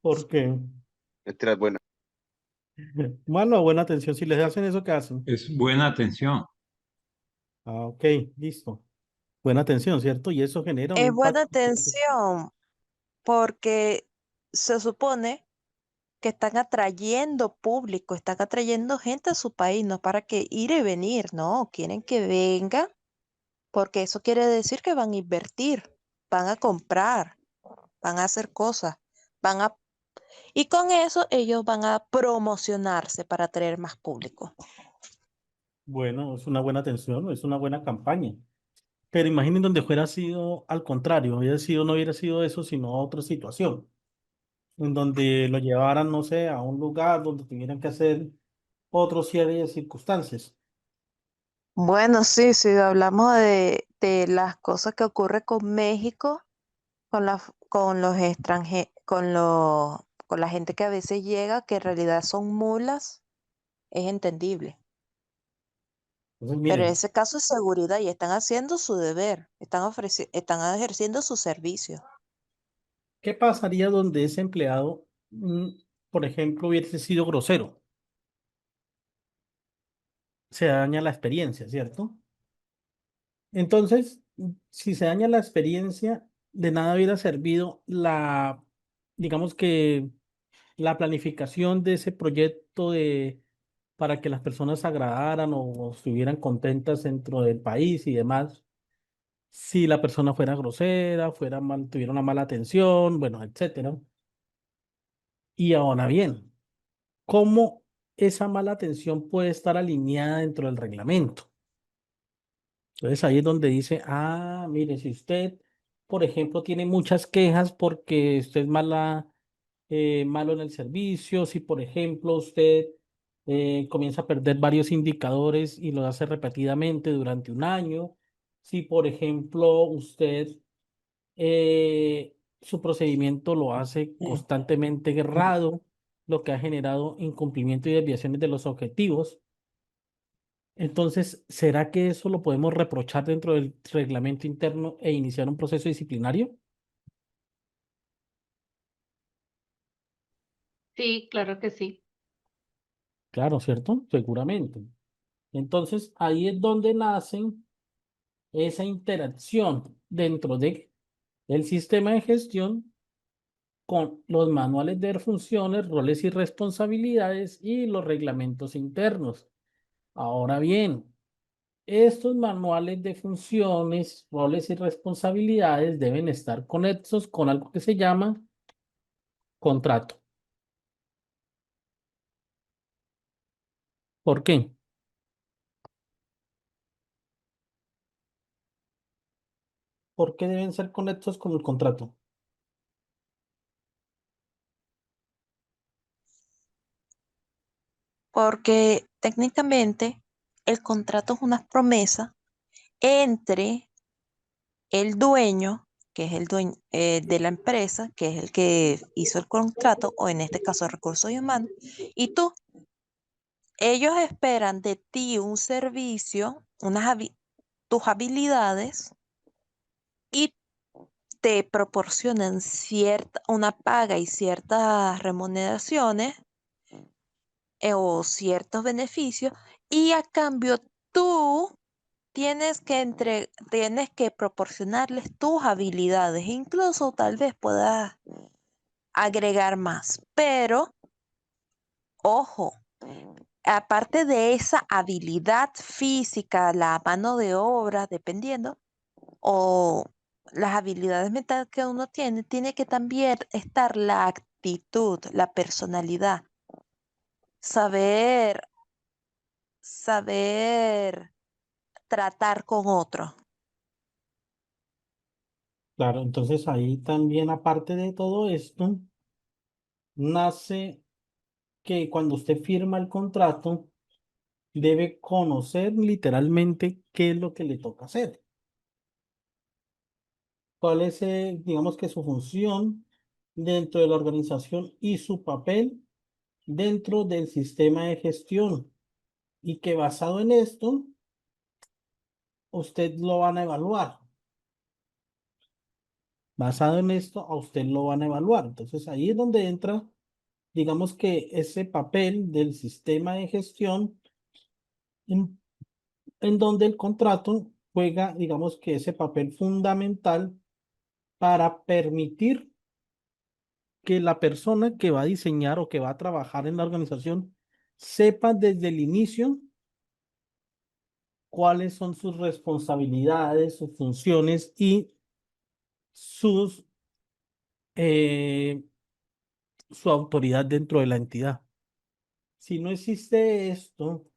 ¿Por qué? Esta es buena. ¿Mala o buena atención? Si les hacen eso, ¿qué hacen? Es buena atención. Ah, ok, listo. Buena atención, ¿cierto? Y eso genera un Es buena impacto. atención porque se supone que están atrayendo público, están atrayendo gente a su país, no para que ir y venir, no, quieren que venga porque eso quiere decir que van a invertir, van a comprar, van a hacer cosas, y con eso ellos van a promocionarse para atraer más público. Bueno, es una buena atención, es una buena campaña. Pero imaginen donde fuera sido al contrario, no hubiera sido eso, sino otra situación, en donde lo llevaran, no sé, a un lugar donde tuvieran que hacer otra serie de circunstancias. Bueno, sí, si hablamos de las cosas que ocurre con México, con los extranjeros, con la gente que a veces llega, que en realidad son mulas, es entendible. Entonces, Pero en miren, ese caso es seguridad y están haciendo su deber, están ejerciendo su servicio. ¿qué pasaría donde ese empleado, por ejemplo, hubiese sido grosero? Se daña la experiencia, ¿cierto? Entonces, si se daña la experiencia, de nada hubiera servido digamos que la planificación de ese proyecto para que las personas se agradaran o estuvieran contentas dentro del país y demás. Si la persona fuera grosera, tuviera una mala atención, bueno, etcétera. Y ahora bien, ¿cómo esa mala atención puede estar alineada dentro del reglamento? Entonces ahí es donde dice, mire, si usted, por ejemplo, tiene muchas quejas porque usted es malo en el servicio, si por ejemplo usted comienza a perder varios indicadores y lo hace repetidamente durante un año, si por ejemplo usted su procedimiento lo hace constantemente errado, lo que ha generado incumplimiento y desviaciones de los objetivos. Entonces, ¿será que eso lo podemos reprochar dentro del reglamento interno e iniciar un proceso disciplinario? Sí, claro que sí. Claro, ¿cierto? Seguramente. Entonces, ahí es donde nace esa interacción dentro del sistema de gestión con los manuales de funciones, roles y responsabilidades y los reglamentos internos. Ahora bien, estos manuales de funciones, roles y responsabilidades deben estar conexos con algo que se llama contrato. ¿Por qué? ¿Por qué deben ser conectos con el contrato? Porque técnicamente el contrato es una promesa entre el dueño, que es el dueño de la empresa, que es el que hizo el contrato, o en este caso recursos humanos, y tú. Ellos esperan de ti un servicio, tus habilidades, y te proporcionan una paga y ciertas remuneraciones o ciertos beneficios, y a cambio tú tienes que proporcionarles tus habilidades, incluso tal vez puedas agregar más, pero ojo, aparte de esa habilidad física, la mano de obra, dependiendo, o las habilidades mentales que uno tiene que también estar la actitud, la personalidad, saber, saber tratar con otros. Claro, entonces ahí también, aparte de todo esto, nace que cuando usted firma el contrato, debe conocer literalmente qué es lo que le toca hacer. ¿Cuál es, digamos que su función dentro de la organización y su papel dentro del sistema de gestión? Y que basado en esto, usted lo van a evaluar. Basado en esto, a usted lo van a evaluar. Entonces ahí es donde entra, digamos que ese papel del sistema de gestión en, en donde el contrato juega, digamos que ese papel fundamental para permitir que la persona que va a diseñar o que va a trabajar en la organización sepa desde el inicio cuáles son sus responsabilidades, sus funciones y sus, eh, su autoridad dentro de la entidad. Si no existe esto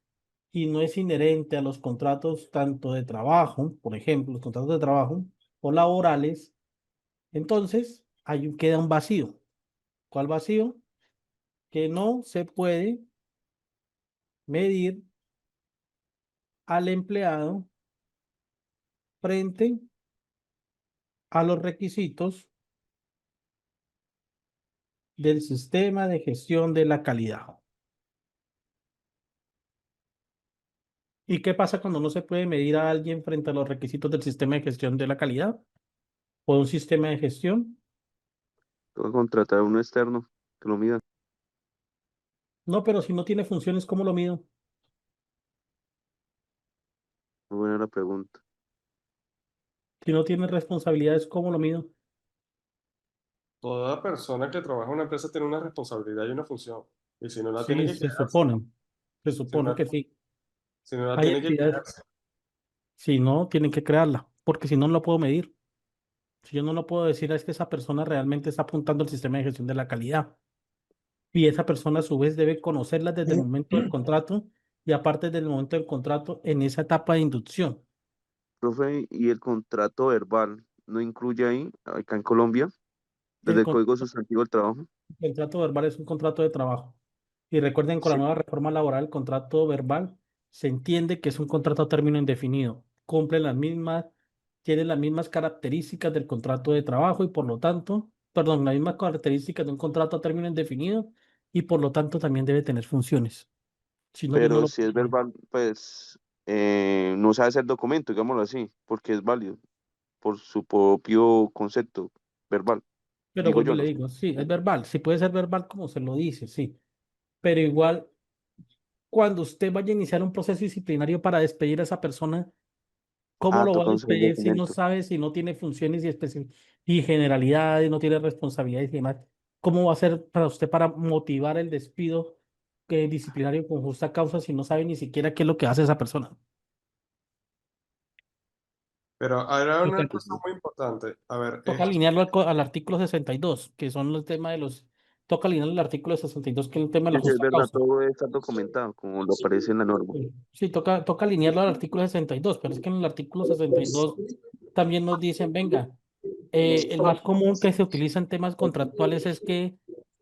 y no es inherente a los contratos tanto de trabajo, por ejemplo, los contratos de trabajo o laborales, entonces ahí queda un vacío. ¿Cuál vacío? Que no se puede medir al empleado frente a los requisitos del sistema de gestión de la calidad. ¿Y qué pasa cuando no se puede medir a alguien frente a los requisitos del sistema de gestión de la calidad o un sistema de gestión? Tengo que contratar a un externo que lo mida. No, pero si no tiene funciones, ¿cómo lo mido? Muy buena la pregunta. Si no tiene responsabilidades, ¿cómo lo mido? Toda persona que trabaja en una empresa tiene una responsabilidad y una función. Y si no la tiene Sí, que se quedarse. supone. Se Si no supone la, que sí. si no la Hay tiene que actividades, quedarse. si no, tienen que crearla, porque si no, no lo puedo medir. Si yo no lo puedo decir, es que esa persona realmente está apuntando al sistema de gestión de la calidad. Y esa persona a su vez debe conocerlas desde el momento del contrato y aparte del momento del contrato en esa etapa de inducción. Profe, ¿y el contrato verbal no incluye ahí, acá en Colombia, El desde el Código Sustantivo del Trabajo? contrato verbal es un contrato de trabajo. Y recuerden, con la Sí, nueva reforma laboral, el contrato verbal se entiende que es un contrato a término indefinido. Cumple las mismas, tiene las mismas características del contrato de trabajo y por lo tanto, perdón, las mismas características de un contrato a término indefinido y por lo tanto también debe tener funciones. Si no, yo no pero lo si es puedo. verbal, pues no sabe ser documento, digámoslo así, porque es válido por su propio concepto verbal, Pero digo vuelvo y yo, le no sé. digo, sí, es verbal. Sí puede ser verbal como se lo dice, sí. Pero igual, cuando usted vaya a iniciar un proceso disciplinario para despedir a esa persona, ¿cómo Ah, lo va a toca usar el despedir si no documento. sabe, si no tiene funciones y generalidades, no tiene responsabilidades y demás? ¿Cómo va a ser para usted para motivar el despido disciplinario con justa causa si no sabe ni siquiera qué es lo que hace esa persona? Pero ahora una Toca, cosa muy importante. A ver, toca alinearlo al artículo 62, que son los temas de los... Toca alinearlo al artículo 62, que es el tema de la Sí, sí, es justa verdad, causa. todo está documentado, como lo aparece en la norma. Sí, sí, toca alinearlo al artículo 62, pero es que en el artículo 62 también nos dicen, venga, el más común que se utiliza en temas contractuales es que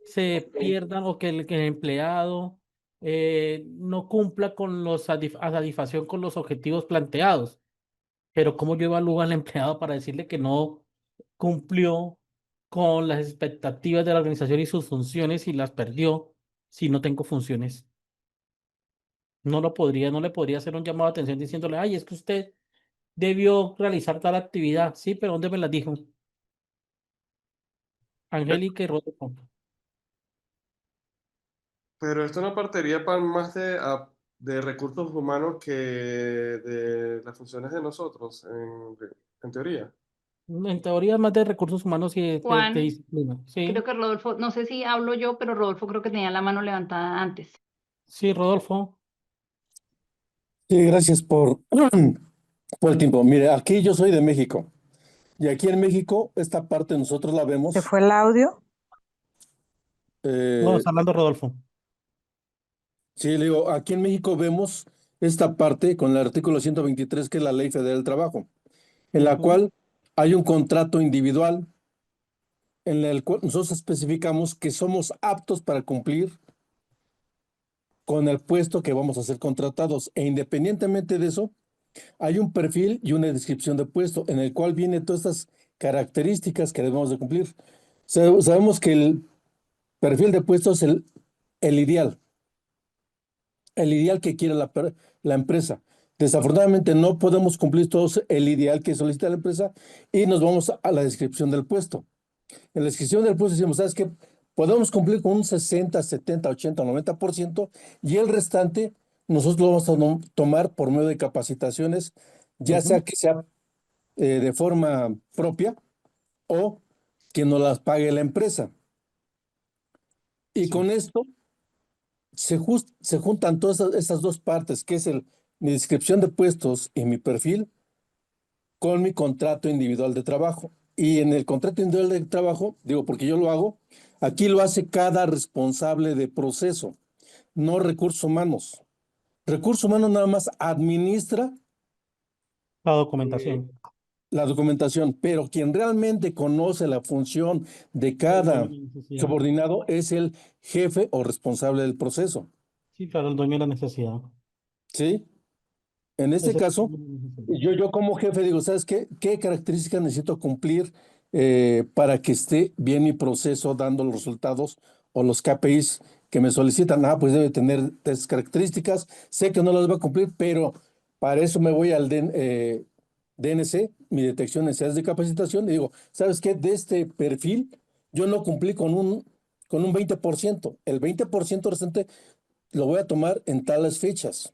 se pierdan o que el empleado no cumpla con a satisfacción con los objetivos planteados. Pero ¿cómo yo evalúo al empleado para decirle que no cumplió con las expectativas de la organización y sus funciones y las perdió si no tengo funciones? No le podría hacer un llamado de atención diciéndole, ay, es que usted debió realizar tal actividad. Sí, pero ¿dónde me la dijo? Angélica y Rodolfo. pero esto no partiría más de recursos humanos que de las funciones de nosotros, en teoría. En teoría, más de recursos humanos y de Juan, disciplina. creo Sí, que Rodolfo, no sé si hablo yo, pero Rodolfo creo que tenía la mano levantada antes. sí, Rodolfo. Sí, gracias por el tiempo. Mire, aquí yo soy de México y aquí en México esta parte nosotros la ¿Se vemos. fue el audio? No, eh, está hablando Rodolfo. sí, le digo, aquí en México vemos esta parte con el artículo 123 que es la Ley Federal del Trabajo, en la Ujú, cual hay un contrato individual en el cual nosotros especificamos que somos aptos para cumplir con el puesto que vamos a ser contratados e independientemente de eso, hay un perfil y una descripción de puesto en el cual vienen todas estas características que debemos de cumplir. Sabemos que el perfil de puesto es el ideal que quiere la empresa. Desafortunadamente no podemos cumplir todos el ideal que solicita la empresa y nos vamos a la descripción del puesto. En la descripción del puesto decimos, ¿sabes qué? Podemos cumplir con un 60, 70, 80, 90% y el restante nosotros lo vamos a tomar por medio de capacitaciones, ya sea ujú, que sea de forma propia o que nos las pague la empresa. Y sí. con esto se juntan todas estas dos partes, que es mi descripción de puestos y mi perfil, con mi contrato individual de trabajo. Y en el contrato individual de trabajo, digo, porque yo lo hago, aquí lo hace cada responsable de proceso, no recursos humanos. Recursos humanos nada más administra La documentación. la documentación, pero quien realmente conoce la función de El dueño cada de la necesidad. subordinado es el jefe o responsable del proceso. Sí, claro, el dueño de la necesidad. ¿Sí? En este Ese es el caso, dueño de la necesidad. yo como jefe digo, ¿sabes qué? ¿Qué características necesito cumplir para que esté bien mi proceso dando los resultados o los KPIs que me solicitan? Ah, pues debe tener estas características. Sé que no las va a cumplir, pero Para eso me voy al DNC, mi detección de necesidades de capacitación, y digo, ¿sabes qué? De este perfil, yo no cumplí con un 20%. El 20% restante lo voy a tomar en tales fechas.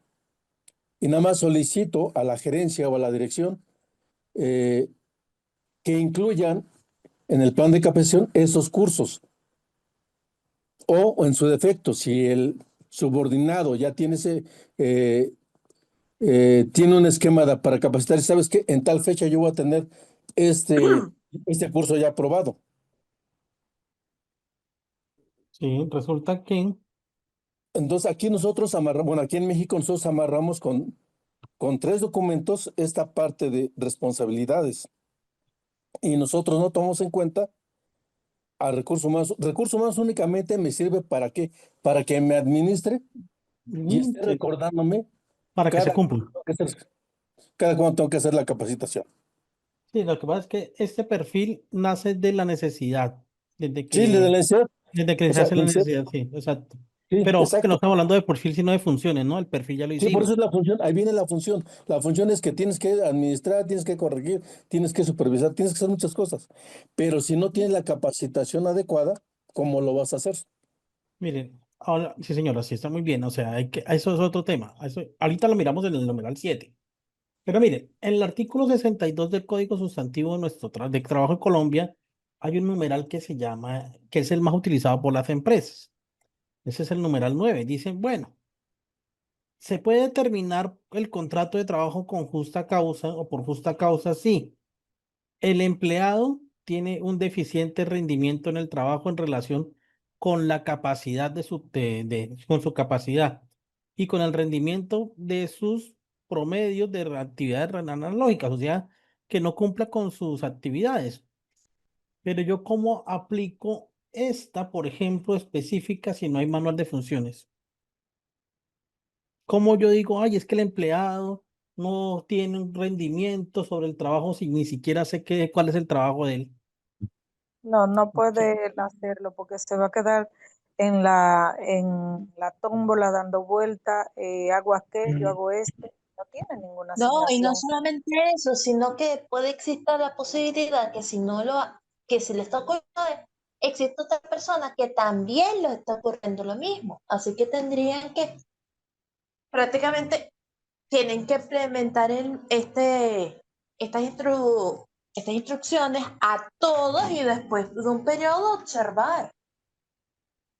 Y nada más solicito a la gerencia o a la dirección que incluyan en el plan de capacitación esos cursos. O en su defecto, si el subordinado ya tiene tiene un esquema para capacitar, y sabes que en tal fecha yo voy a tener este curso ya aprobado. Sí, resulta que, Entonces aquí nosotros amarramos, bueno, aquí en México nosotros amarramos con 3 documentos esta parte de responsabilidades. Y nosotros no tomamos en cuenta a recursos humanos. Recursos humanos únicamente me sirve ¿para qué? Para que me administre y esté sí, recordándome para que se cada cumpla. cuándo tengo que hacer la capacitación. Sí, lo que pasa es que este perfil nace de la necesidad, desde Sí, de la que, necesidad. desde que O se sea, hace la necesidad, sí, exacto. sí, Pero ojo que no exacto. estamos hablando de perfil, sino de funciones, ¿no? El perfil ya lo Sí, por hicimos. eso es la función, ahí viene la función. La función es que tienes que administrar, tienes que corregir, tienes que supervisar, tienes que hacer muchas cosas. Pero si no tienes la capacitación adecuada, ¿cómo lo vas a hacer? Miren, ahora, sí señora, sí está muy bien, o sea, eso es otro tema. Ahorita lo miramos en el numeral 7. Pero miren, en el artículo 62 del Código Sustantivo de de trabajo en Colombia, hay un numeral que se llama, que es el más utilizado por las empresas. Ese es el numeral 9. Dicen, bueno, se puede terminar el contrato de trabajo con justa causa o por justa causa si el empleado tiene un deficiente rendimiento en el trabajo en relación con la capacidad con su capacidad y con el rendimiento de sus promedios de actividades analógicas, o sea, que no cumpla con sus actividades. Pero yo, ¿cómo aplico esta, por ejemplo, específica si no hay manual de funciones? ¿Cómo yo digo, ay, es que el empleado no tiene un rendimiento sobre el trabajo si ni siquiera sé cuál es el trabajo de él? No, no puede hacerlo porque se va a quedar en la tómbola dando vuelta, hago aquello, hago esto, no tiene ninguna No, y no asignación. solamente eso, sino que puede existir la posibilidad que si no que si le está ocurriendo, existe otra persona que también le está ocurriendo lo mismo. Así que tendrían que, prácticamente, tienen que implementar estas instrucciones a todos y después de un periodo observar.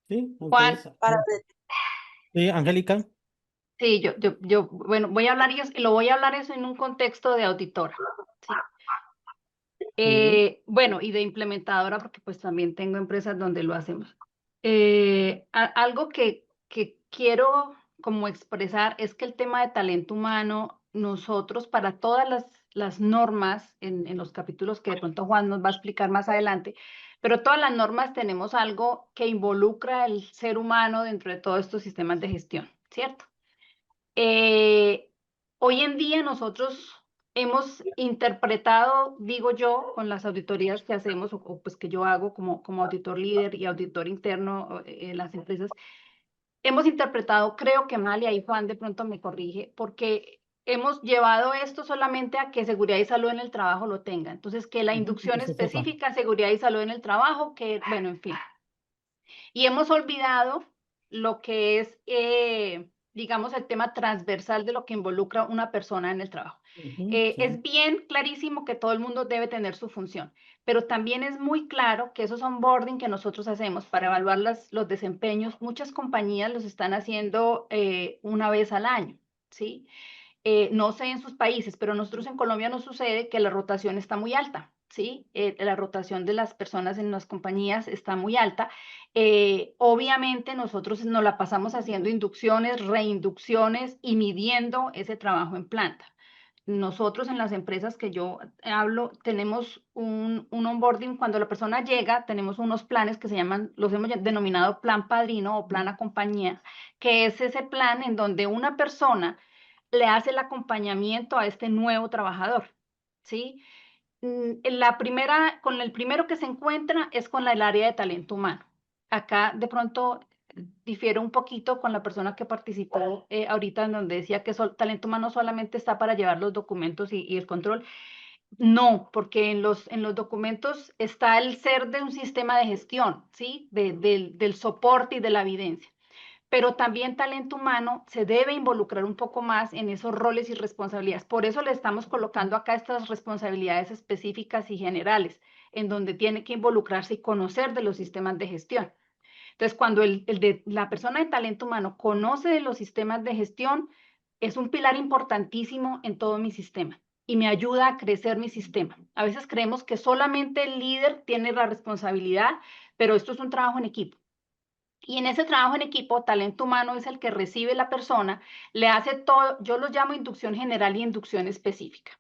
Sí, Juan, entonces, Para sí, Angélica. sí, bueno, voy a hablar y lo voy a hablar eso en un contexto de auditora. ¿sí? Bueno, y de implementadora, porque pues también tengo empresas donde lo hacemos. Algo que quiero como expresar es que el tema de talento humano, nosotros para todas las normas, en los capítulos que de pronto Juan nos va a explicar más adelante, pero todas las normas tenemos algo que involucra al ser humano dentro de todos estos sistemas de gestión, ¿cierto? Hoy en día nosotros hemos interpretado, digo yo, con las auditorías que hacemos o pues que yo hago como auditor líder y auditor interno en las empresas, hemos interpretado, creo que mal, y ahí Juan de pronto me corrige, porque hemos llevado esto solamente a que seguridad y salud en el trabajo lo tenga. Entonces, que la inducción Eso es otra. específica, seguridad y salud en el trabajo, que, bueno, en fin. Y hemos olvidado lo que es, digamos, el tema transversal de lo que involucra una persona en el trabajo. Sí. Es bien clarísimo que todo el mundo debe tener su función, pero también es muy claro que esos onboarding que nosotros hacemos para evaluar los desempeños, muchas compañías los están haciendo una vez al año, ¿sí? No sé en sus países, pero nosotros en Colombia nos sucede que la rotación está muy alta, ¿sí? La rotación de las personas en las compañías está muy alta. Obviamente nosotros nos la pasamos haciendo inducciones, reinducciones y midiendo ese trabajo en planta. Nosotros en las empresas que yo hablo, tenemos un onboarding, cuando la persona llega, tenemos unos planes que se llaman, los hemos denominado plan padrino o plan acompañía, que es ese plan en donde una persona le hace el acompañamiento a este nuevo trabajador, ¿sí? Con el primero que se encuentra es con el área de talento humano. Acá de pronto difiero un poquito con la persona que participó ahorita, en donde decía que talento humano solamente está para llevar los documentos y el control. No, porque en los documentos está el ser de un sistema de gestión, ¿sí? Del soporte y de la evidencia. Pero también talento humano se debe involucrar un poco más en esos roles y responsabilidades. Por eso le estamos colocando acá estas responsabilidades específicas y generales, en donde tiene que involucrarse y conocer de los sistemas de gestión. Entonces, cuando la persona de talento humano conoce de los sistemas de gestión, es un pilar importantísimo en todo mi sistema y me ayuda a crecer mi sistema. A veces creemos que solamente el líder tiene la responsabilidad, pero esto es un trabajo en equipo. Y en ese trabajo en equipo, talento humano es el que recibe la persona, le hace todo, yo lo llamo inducción general y inducción específica.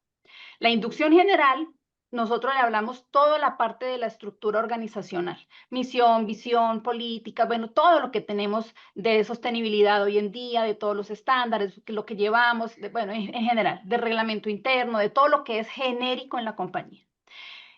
La inducción general, nosotros le hablamos toda la parte de la estructura organizacional, misión, visión, política, bueno, todo lo que tenemos de sostenibilidad hoy en día, de todos los estándares, lo que llevamos, bueno, en general, de reglamento interno, de todo lo que es genérico en la compañía.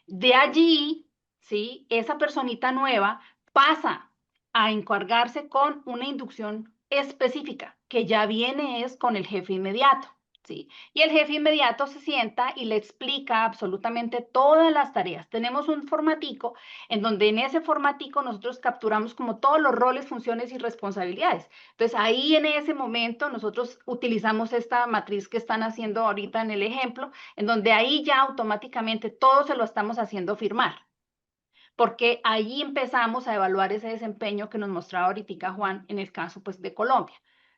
De allí, ¿sí? Esa personita nueva pasa a encargarse con una inducción específica, que ya viene es con el jefe inmediato, ¿sí? Y el jefe inmediato se sienta y le explica absolutamente todas las tareas. Tenemos un formatico en donde en ese formatico nosotros capturamos como todos los roles, funciones y responsabilidades. Entonces ahí en ese momento nosotros utilizamos esta matriz que están haciendo ahorita en el ejemplo, en donde ahí ya automáticamente todo se lo estamos haciendo firmar, porque ahí empezamos a evaluar ese desempeño que nos mostraba ahorita Juan en el caso pues de Colombia,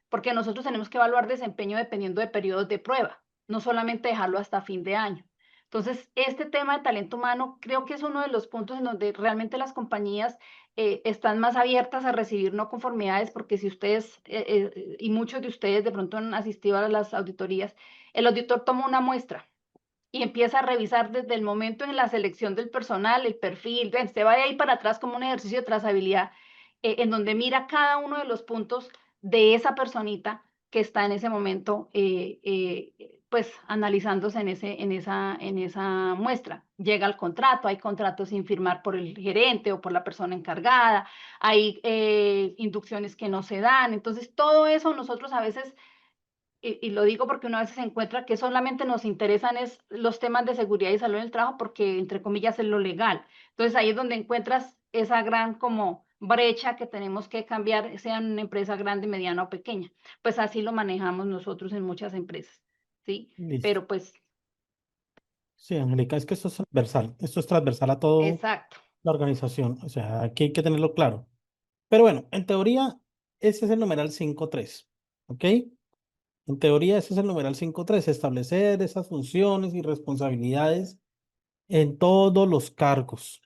porque nosotros tenemos que evaluar desempeño dependiendo de periodos de prueba, no solamente dejarlo hasta fin de año. Entonces, este tema de talento humano creo que es uno de los puntos en donde realmente las compañías están más abiertas a recibir no conformidades, porque si ustedes, y muchos de ustedes de pronto han asistido a las auditorías, el auditor toma una muestra y empieza a revisar desde el momento en la selección del personal, el perfil, se va de ahí para atrás como un ejercicio de trazabilidad, en donde mira cada uno de los puntos de esa personita que está en ese momento, pues analizándose en esa muestra. Llega al contrato, hay contratos sin firmar por el gerente o por la persona encargada, hay inducciones que no se dan, entonces todo eso nosotros a veces y lo digo porque una vez se encuentra que solamente nos interesan es los temas de seguridad y salud en el trabajo porque, entre comillas, es lo legal. Entonces ahí es donde encuentras esa gran como brecha que tenemos que cambiar, sea en una empresa grande, mediana o pequeña. Pues así lo manejamos nosotros en muchas empresas, ¿sí? Listo. Pero pues, Sí, Angélica, es que esto es transversal a toda exacto. la organización, o sea, aquí hay que tenerlo claro. Pero bueno, en teoría, ese es el numeral 5.3, ¿ok? En teoría, ese es el numeral 5.3, establecer esas funciones y responsabilidades en todos los cargos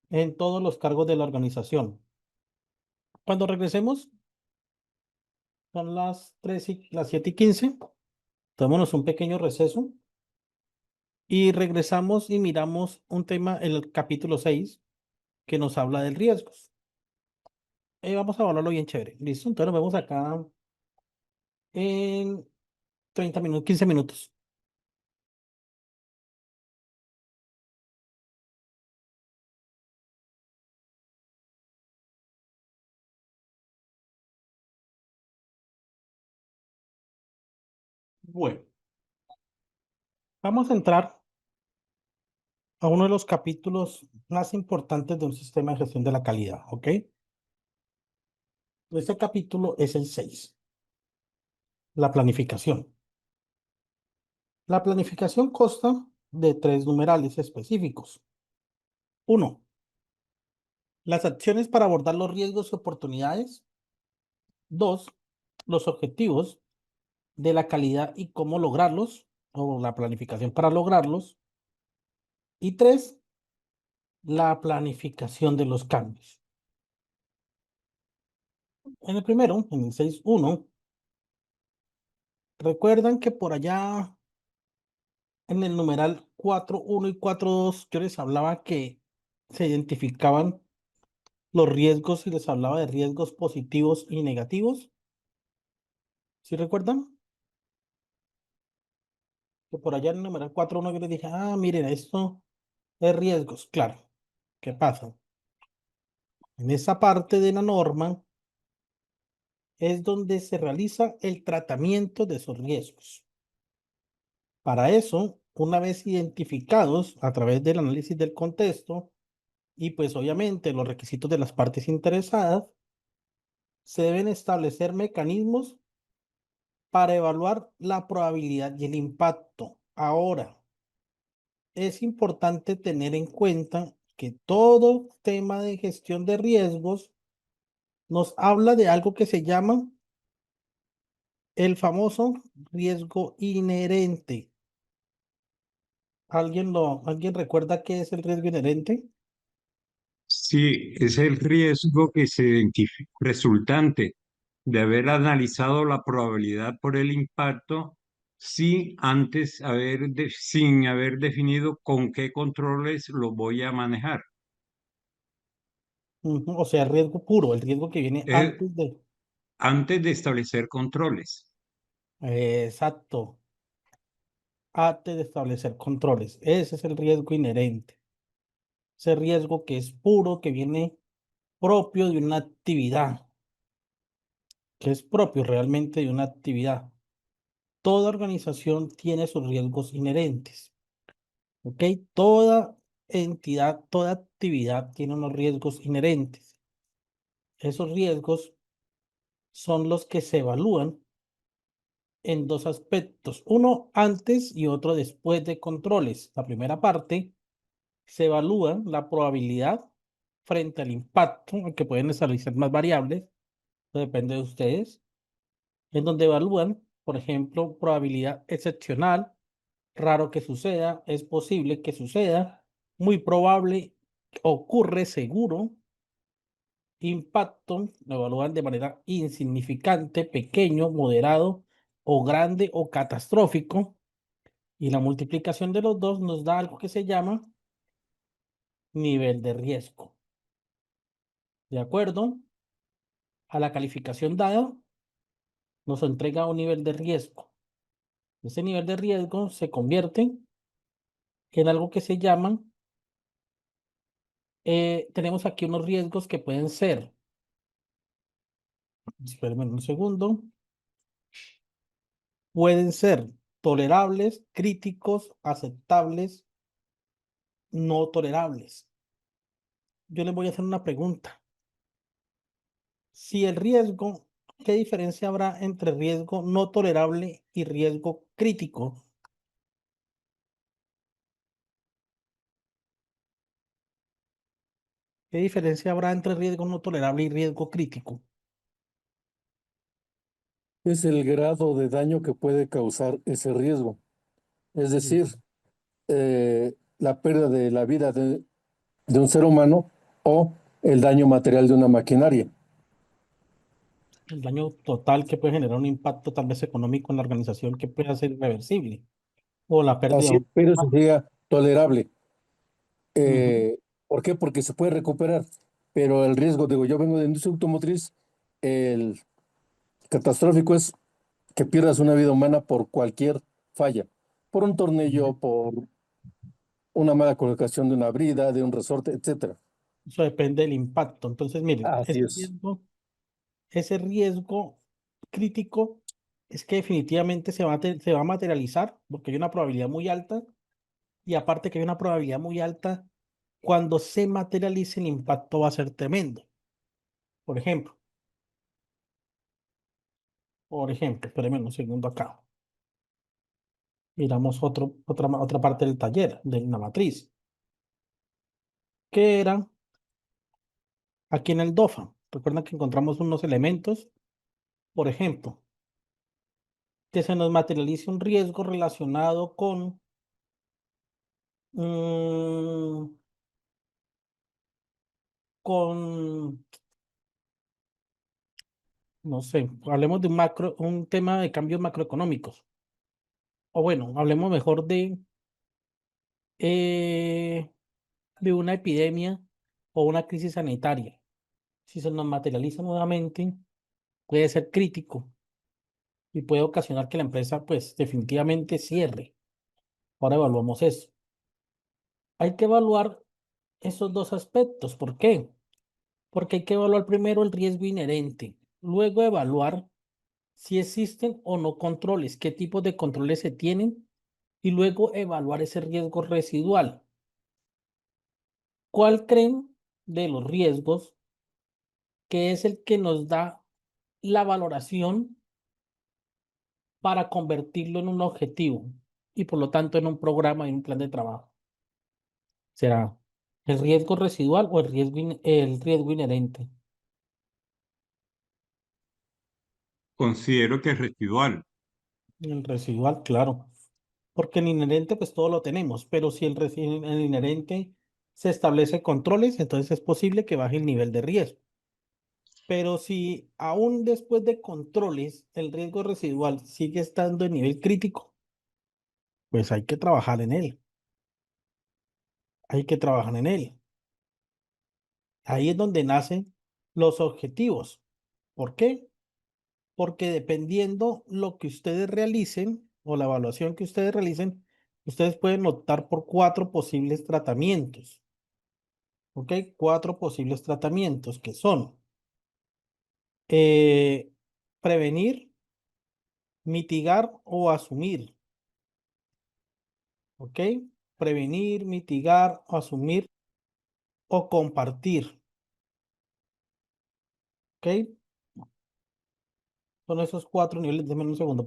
de la organización. Cuando regresemos, son las 7:15, tomémonos un pequeño receso y regresamos y miramos un tema, el capítulo 6, que nos habla del riesgos. Vamos a hablarlo bien chévere. ¿Listo? Entonces nos vemos acá en 30 minutos, 15 minutos. Bueno, vamos a entrar a uno de los capítulos más importantes de un sistema de gestión de la calidad, ¿ok? Este capítulo es el 6, la planificación. La planificación consta de 3 numerales específicos. 1, las acciones para abordar los riesgos y oportunidades. 2, los objetivos de la calidad y cómo lograrlos, o la planificación para lograrlos. Y 3, la planificación de los cambios. En el primero, en el 6.1, recuerdan que por allá en el numeral 4.1 y 4.2 yo les hablaba que se identificaban los riesgos y les hablaba de riesgos positivos y negativos. ¿Sí recuerdan? Que por allá en el numeral 4.1 yo les dije, miren, esto es riesgos. Claro, ¿qué pasa? En esa parte de la norma es donde se realiza el tratamiento de esos riesgos. Para eso, una vez identificados a través del análisis del contexto y pues obviamente los requisitos de las partes interesadas, se deben establecer mecanismos para evaluar la probabilidad y el impacto. Ahora, es importante tener en cuenta que todo tema de gestión de riesgos nos habla de algo que se llama el famoso riesgo inherente. ¿Alguien recuerda qué es el riesgo inherente? Sí, es el riesgo que se identifica resultante de haber analizado la probabilidad por el impacto sin haber definido con qué controles lo voy a manejar. Ujú, o sea, el riesgo puro, el riesgo que viene Es antes de... antes de establecer controles. Exacto, antes de establecer controles. Ese es el riesgo inherente. Ese riesgo que es puro, que viene propio de una actividad, que es propio realmente de una actividad. Toda organización tiene sus riesgos inherentes, ¿ok? Toda entidad, toda actividad tiene unos riesgos inherentes. Esos riesgos son los que se evalúan en dos aspectos, uno antes y otro después de controles. La primera parte se evalúa la probabilidad frente al impacto, aunque pueden establecer más variables, eso depende de ustedes, en donde evalúan, por ejemplo, probabilidad excepcional, raro que suceda, es posible que suceda, muy probable, ocurre seguro, impacto, lo evalúan de manera insignificante, pequeño, moderado o grande o catastrófico, y la multiplicación de los dos nos da algo que se llama nivel de riesgo. De acuerdo a la calificación dada, nos entrega un nivel de riesgo. Ese nivel de riesgo se convierte en algo que se llaman, tenemos aquí unos riesgos que pueden ser, espérenme un segundo, pueden ser tolerables, críticos, aceptables, no tolerables. Yo les voy a hacer una pregunta. Si el riesgo, ¿qué diferencia habrá entre riesgo no tolerable y riesgo crítico? ¿Qué diferencia habrá entre riesgo no tolerable y riesgo crítico? Es el grado de daño que puede causar ese riesgo. Es decir, la pérdida de la vida de un ser humano o el daño material de una maquinaria. El daño total que puede generar un impacto tal vez económico en la organización que pueda ser irreversible. O la pérdida Así de es, pero eso sería tolerable. Ujú. ¿Por qué? Porque se puede recuperar. Pero el riesgo, digo, yo vengo de industria automotriz, el catastrófico es que pierdas una vida humana por cualquier falla, por un tornillo, por una mala colocación de una brida, de un resorte, etcétera. Eso depende del impacto. Entonces, miren, Así es. ese riesgo crítico es que definitivamente se va a materializar porque hay una probabilidad muy alta, y aparte que hay una probabilidad muy alta, cuando se materialice el impacto va a ser tremendo. Por ejemplo, espérenme un segundo acá. Miramos otra parte del taller, de una matriz, que era aquí en el DOFA. Recuerdan que encontramos unos elementos, por ejemplo, que se nos materialice un riesgo relacionado mm, con, no sé, hablemos de un tema de cambios macroeconómicos. O bueno, hablemos mejor eh, de una epidemia o una crisis sanitaria. Si se nos materializa nuevamente, puede ser crítico y puede ocasionar que la empresa, pues, definitivamente cierre. Ahora evaluamos eso. Hay que evaluar esos dos aspectos. ¿Por qué? Porque hay que evaluar primero el riesgo inherente, luego evaluar si existen o no controles, qué tipos de controles se tienen y luego evaluar ese riesgo residual. ¿Cuál creen de los riesgos que es el que nos da la valoración para convertirlo en un objetivo y por lo tanto en un programa y un plan de trabajo? ¿Será el riesgo residual o el riesgo inherente? Considero que es residual. El residual, claro. Porque el inherente, pues todo lo tenemos, pero si el inherente se establece controles, entonces es posible que baje el nivel de riesgo. Pero si aún después de controles el riesgo residual sigue estando en nivel crítico, pues hay que trabajar en él. Hay que trabajar en él. Ahí es donde nacen los objetivos. ¿Por qué? Porque dependiendo lo que ustedes realicen o la evaluación que ustedes realicen, ustedes pueden optar por 4 posibles tratamientos. ¿Ok? 4 posibles tratamientos que son eh, prevenir, mitigar o asumir. ¿Ok? Prevenir, mitigar, asumir o compartir. ¿Ok? Son esos 4 niveles. Déjenme un segundo.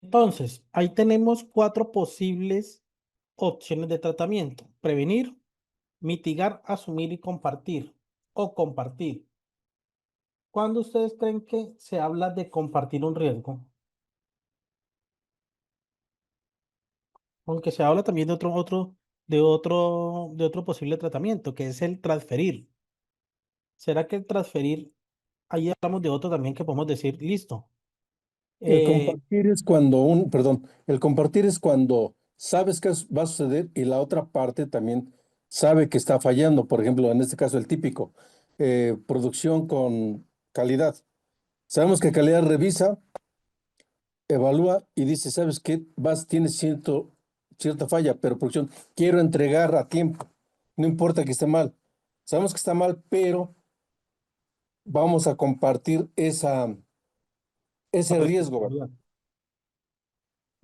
Entonces, ahí tenemos 4 posibles opciones de tratamiento: prevenir, mitigar, asumir y compartir o compartir. ¿Cuándo ustedes creen que se habla de compartir un riesgo? Aunque se habla también de otro posible tratamiento, que es el transferir. ¿Será que el transferir, ahí hablamos de otro también que podemos decir, listo? El compartir es perdón, el compartir es cuando sabes que va a suceder y la otra parte también sabe que está fallando. Por ejemplo, en este caso el típico, producción con calidad. Sabemos que calidad revisa, evalúa y dice, ¿sabes qué? Tienes cierta falla, pero producción, quiero entregar a tiempo. No importa que esté mal. Sabemos que está mal, pero vamos a compartir ese riesgo, ¿verdad?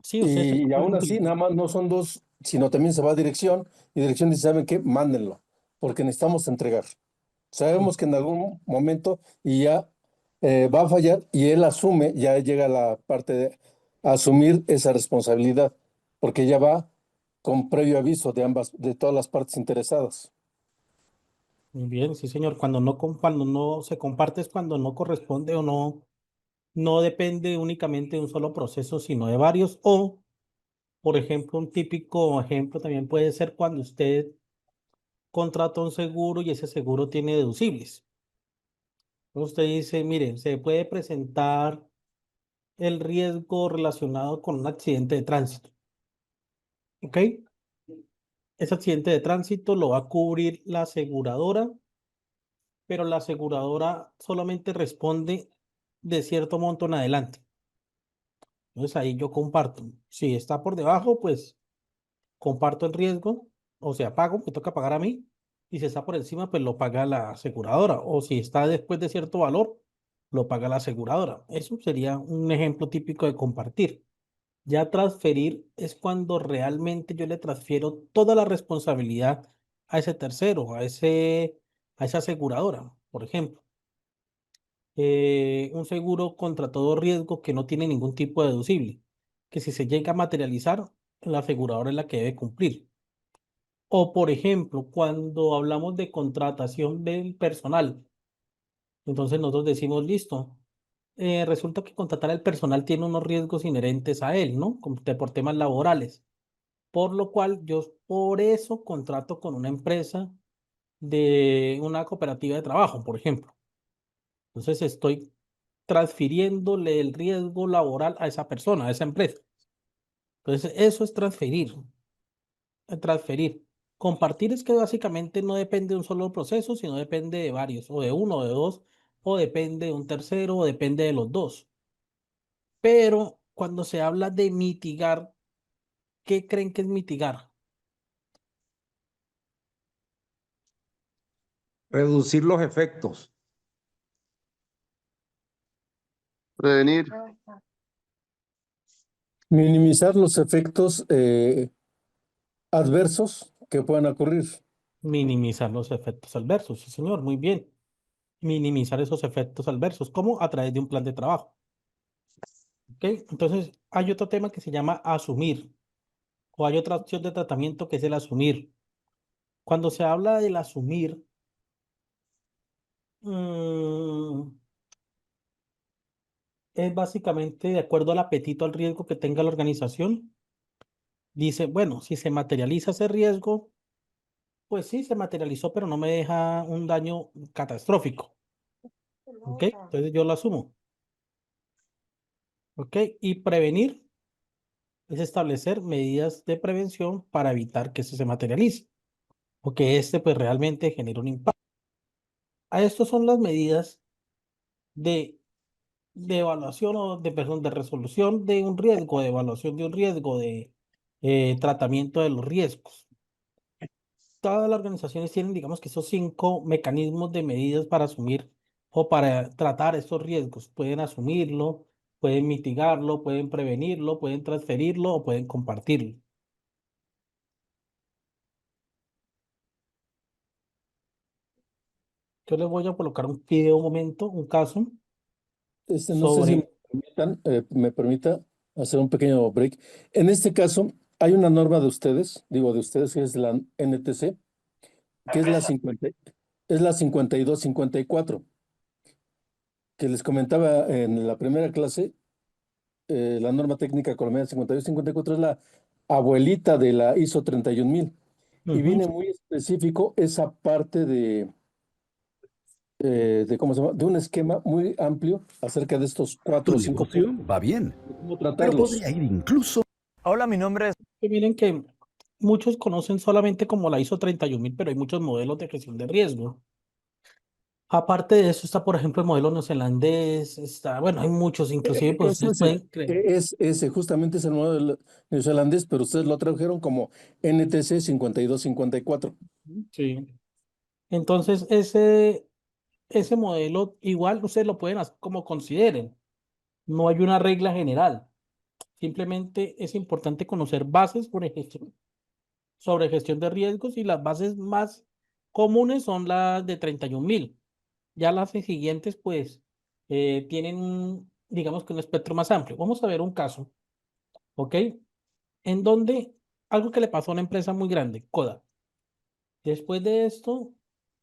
Sí, ustedes Y pueden aún así, nada utilizar. más no son dos, sino también se va a dirección y dirección dice, ¿saben qué? Mándenlo, porque necesitamos entregar. Sabemos que en algún momento y ya va a fallar y él asume, ya llega la parte de asumir esa responsabilidad, porque ya va con previo aviso de todas las partes interesadas. Muy bien, sí, señor. Cuando no se comparte es cuando no corresponde o no depende únicamente de un solo proceso, sino de varios. O, por ejemplo, un típico ejemplo también puede ser cuando usted contrata un seguro y ese seguro tiene deducibles. Entonces usted dice, mire, se puede presentar el riesgo relacionado con un accidente de tránsito. ¿Ok? Ese accidente de tránsito lo va a cubrir la aseguradora, pero la aseguradora solamente responde de cierto monto en adelante. Entonces ahí yo comparto. Si está por debajo, pues comparto el riesgo, o sea, pago, me toca pagar a mí, y si está por encima, pues lo paga la aseguradora, o si está después de cierto valor, lo paga la aseguradora. Eso sería un ejemplo típico de compartir. Ya transferir es cuando realmente yo le transfiero toda la responsabilidad a ese tercero, a esa aseguradora, por ejemplo. Un seguro contra todo riesgo que no tiene ningún tipo de deducible, que si se llega a materializar, la aseguradora es la que debe cumplir. O, por ejemplo, cuando hablamos de contratación del personal, entonces nosotros decimos, listo, resulta que contratar al personal tiene unos riesgos inherentes a él, ¿no? Por temas laborales. Por lo cual yo por eso contrato con una empresa de una cooperativa de trabajo, por ejemplo. Entonces estoy transfiriéndole el riesgo laboral a esa persona, a esa empresa. Entonces eso es transferir. Transferir. Compartir es que básicamente no depende de un solo proceso, sino depende de varios, o de uno, o de dos, o depende de un tercero, o depende de los dos. Pero cuando se habla de mitigar, ¿qué creen que es mitigar? Reducir los efectos. Prevenir. Minimizar los efectos adversos que puedan ocurrir. Minimizar los efectos adversos, sí, señor, muy bien. Minimizar esos efectos adversos, ¿cómo? A través de un plan de trabajo. ¿Ok? Entonces, hay otro tema que se llama asumir, o hay otra opción de tratamiento que es el asumir. Cuando se habla del asumir, es básicamente de acuerdo al apetito al riesgo que tenga la organización. Dice, bueno, si se materializa ese riesgo, pues sí, se materializó, pero no me deja un daño catastrófico. ¿Ok? Entonces yo lo asumo. ¿Ok? Y prevenir es establecer medidas de prevención para evitar que eso se materialice o que pues realmente genere un impacto. A esto son las medidas de evaluación o perdón, de resolución de un riesgo, de evaluación de un riesgo, de tratamiento de los riesgos. Todas las organizaciones tienen, digamos que esos 5 mecanismos de medidas para asumir o para tratar estos riesgos. Pueden asumirlo, pueden mitigarlo, pueden prevenirlo, pueden transferirlo o pueden compartirlo. Yo les voy a colocar un video un momento, un caso No sé si me permita hacer un pequeño break. En este caso, hay una norma de ustedes, que es la NTC, que es la 5254, que les comentaba en la primera clase. La norma técnica colombiana 5254 es la abuelita de la ISO 31000 y viene muy específico esa parte de ¿cómo se llama? De un esquema muy amplio acerca de estos 4 o 5 puntos. Va bien. ¿Cómo tratarlos? Pero podría ir incluso. Hola, mi nombre es... Miren que muchos conocen solamente como la ISO 31000, pero hay muchos modelos de gestión de riesgo. Aparte de eso está, por ejemplo, el modelo neozelandés, está, bueno, hay muchos, inclusive, pues ustedes pueden creer. Ese justamente es el modelo neozelandés, pero ustedes lo tradujeron como NTC 5254. Sí. Entonces, ese modelo, igual ustedes lo pueden hacer como consideren. No hay una regla general. Simplemente es importante conocer bases sobre gestión de riesgos y las bases más comunes son las de 31000. Ya las siguientes, pues, tienen, digamos que un espectro más amplio. Vamos a ver un caso, ¿ok? En donde algo que le pasó a una empresa muy grande, Kodak. Después de esto,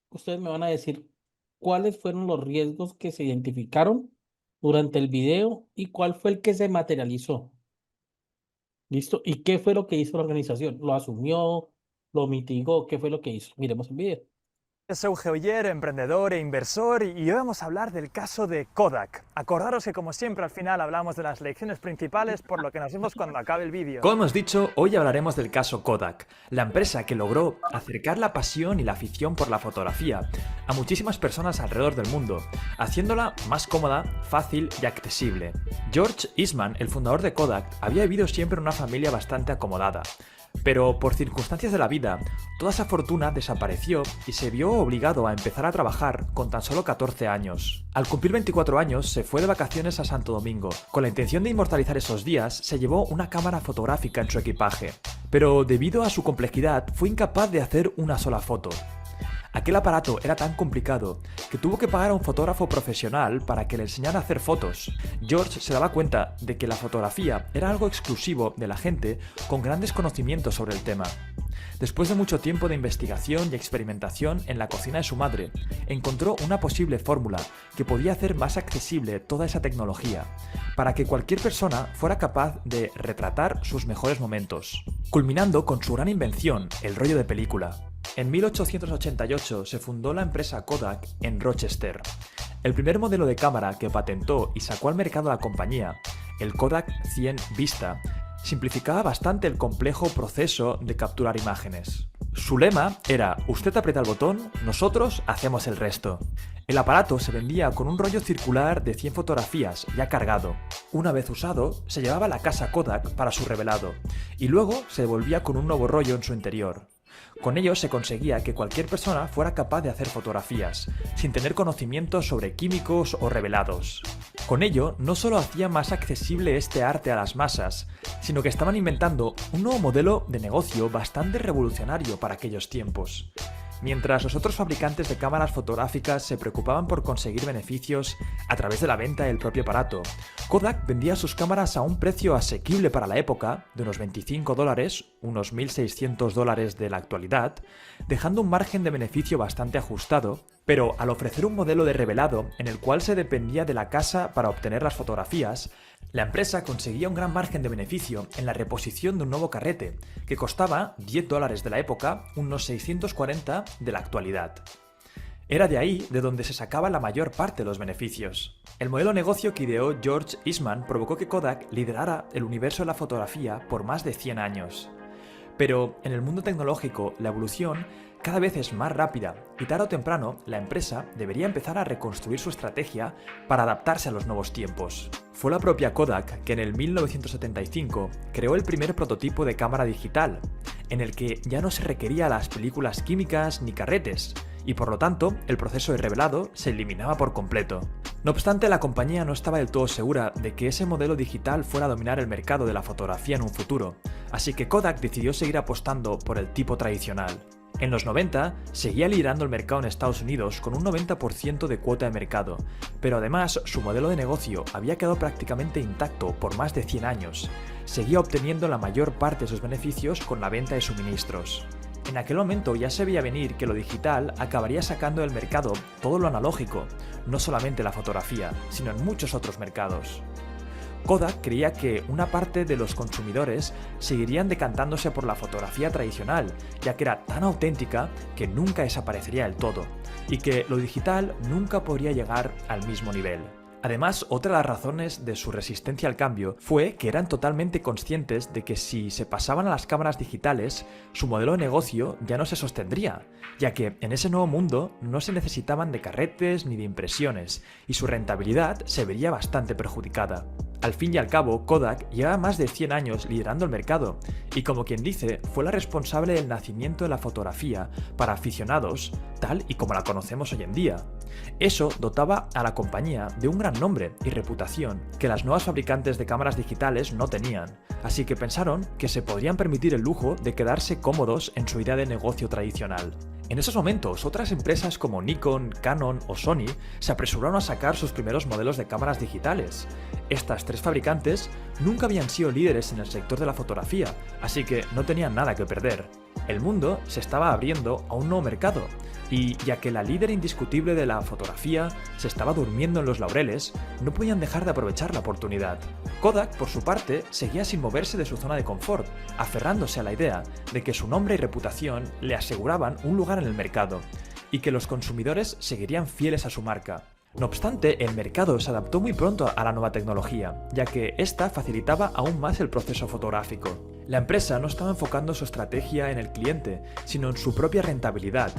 ustedes me van a decir cuáles fueron los riesgos que se identificaron durante el video y cuál fue el que se materializó. ¿Listo? ¿Y qué fue lo que hizo la organización? ¿Lo asumió? ¿Lo mitigó? ¿Qué fue lo que hizo? Miremos el video. Soy Geuller, emprendedor e inversor, y hoy vamos a hablar del caso de Kodak. Acordaros que, como siempre, al final hablamos de las lecciones principales, por lo que nos vemos cuando acabe el vídeo. Como hemos dicho, hoy hablaremos del caso Kodak, la empresa que logró acercar la pasión y la afición por la fotografía a muchísimas personas alrededor del mundo, haciéndola más cómoda, fácil y accesible. George Eastman, el fundador de Kodak, había vivido siempre en una familia bastante acomodada. Pero por circunstancias de la vida, toda esa fortuna desapareció y se vio obligado a empezar a trabajar con tan solo 14 años. Al cumplir 24 años se fue de vacaciones a Santo Domingo. Con la intención de inmortalizar esos días, se llevó una cámara fotográfica en su equipaje. Pero debido a su complejidad, fue incapaz de hacer una sola foto. Aquel aparato era tan complicado que tuvo que pagar a un fotógrafo profesional para que le enseñara a hacer fotos. George se daba cuenta de que la fotografía era algo exclusivo de la gente con grandes conocimientos sobre el tema. Después de mucho tiempo de investigación y experimentación en la cocina de su madre, encontró una posible fórmula que podía hacer más accesible toda esa tecnología, para que cualquier persona fuera capaz de retratar sus mejores momentos, culminando con su gran invención, el rollo de película. En 1888 se fundó la empresa Kodak en Rochester. El primer modelo de cámara que patentó y sacó al mercado la compañía, el Kodak 100 Vista, simplificaba bastante el complejo proceso de capturar imágenes. Su lema era: usted aprieta el botón, nosotros hacemos el resto. El aparato se vendía con un rollo circular de 100 fotografías ya cargado. Una vez usado, se llevaba a la casa Kodak para su revelado y luego se devolvía con un nuevo rollo en su interior. Con ello se conseguía que cualquier persona fuera capaz de hacer fotografías, sin tener conocimientos sobre químicos o revelados. Con ello, no solo hacía más accesible este arte a las masas, sino que estaban inventando un nuevo modelo de negocio bastante revolucionario para aquellos tiempos. Mientras los otros fabricantes de cámaras fotográficas se preocupaban por conseguir beneficios a través de la venta del propio aparato, Kodak vendía sus cámaras a un precio asequible para la época, de unos $25, unos $1.600 de la actualidad, dejando un margen de beneficio bastante ajustado, pero al ofrecer un modelo de revelado en el cual se dependía de la casa para obtener las fotografías, la empresa conseguía un gran margen de beneficio en la reposición de un nuevo carrete, que costaba $10 de la época, unos 640 de la actualidad. Era de ahí de donde se sacaba la mayor parte de los beneficios. El modelo de negocio que ideó George Eastman provocó que Kodak liderara el universo de la fotografía por más de 100 años. Pero en el mundo tecnológico, la evolución cada vez es más rápida y tarde o temprano la empresa debería empezar a reconstruir su estrategia para adaptarse a los nuevos tiempos. Fue la propia Kodak que en el 1975 creó el primer prototipo de cámara digital, en el que ya no se requería las películas químicas ni carretes, y por lo tanto el proceso de revelado se eliminaba por completo. No obstante, la compañía no estaba del todo segura de que ese modelo digital fuera a dominar el mercado de la fotografía en un futuro, así que Kodak decidió seguir apostando por el tipo tradicional. En los 90 seguía liderando el mercado en Estados Unidos con un 90% de cuota de mercado, pero además su modelo de negocio había quedado prácticamente intacto por más de 100 años. Seguía obteniendo la mayor parte de sus beneficios con la venta de suministros. En aquel momento ya se veía venir que lo digital acabaría sacando del mercado todo lo analógico, no solamente la fotografía, sino en muchos otros mercados. Kodak creía que una parte de los consumidores seguirían decantándose por la fotografía tradicional, ya que era tan auténtica que nunca desaparecería del todo, y que lo digital nunca podría llegar al mismo nivel. Además, otra de las razones de su resistencia al cambio fue que eran totalmente conscientes de que si se pasaban a las cámaras digitales, su modelo de negocio ya no se sostendría, ya que en ese nuevo mundo no se necesitaban de carretes ni de impresiones, y su rentabilidad se vería bastante perjudicada. Al fin y al cabo, Kodak lleva más de 100 años liderando el mercado, y como quien dice, fue la responsable del nacimiento de la fotografía para aficionados, tal y como la conocemos hoy en día. Eso dotaba a la compañía de un gran nombre y reputación que las nuevas fabricantes de cámaras digitales no tenían, así que pensaron que se podrían permitir el lujo de quedarse cómodos en su idea de negocio tradicional. En esos momentos, otras empresas como Nikon, Canon o Sony se apresuraron a sacar sus primeros modelos de cámaras digitales. Estas tres fabricantes nunca habían sido líderes en el sector de la fotografía, así que no tenían nada que perder. El mundo se estaba abriendo a un nuevo mercado, y ya que la líder indiscutible de la fotografía se estaba durmiendo en los laureles, no podían dejar de aprovechar la oportunidad. Kodak, por su parte, seguía sin moverse de su zona de confort, aferrándose a la idea de que su nombre y reputación le aseguraban un lugar en el mercado, y que los consumidores seguirían fieles a su marca. No obstante, el mercado se adaptó muy pronto a la nueva tecnología, ya que esta facilitaba aún más el proceso fotográfico. La empresa no estaba enfocando su estrategia en el cliente, sino en su propia rentabilidad.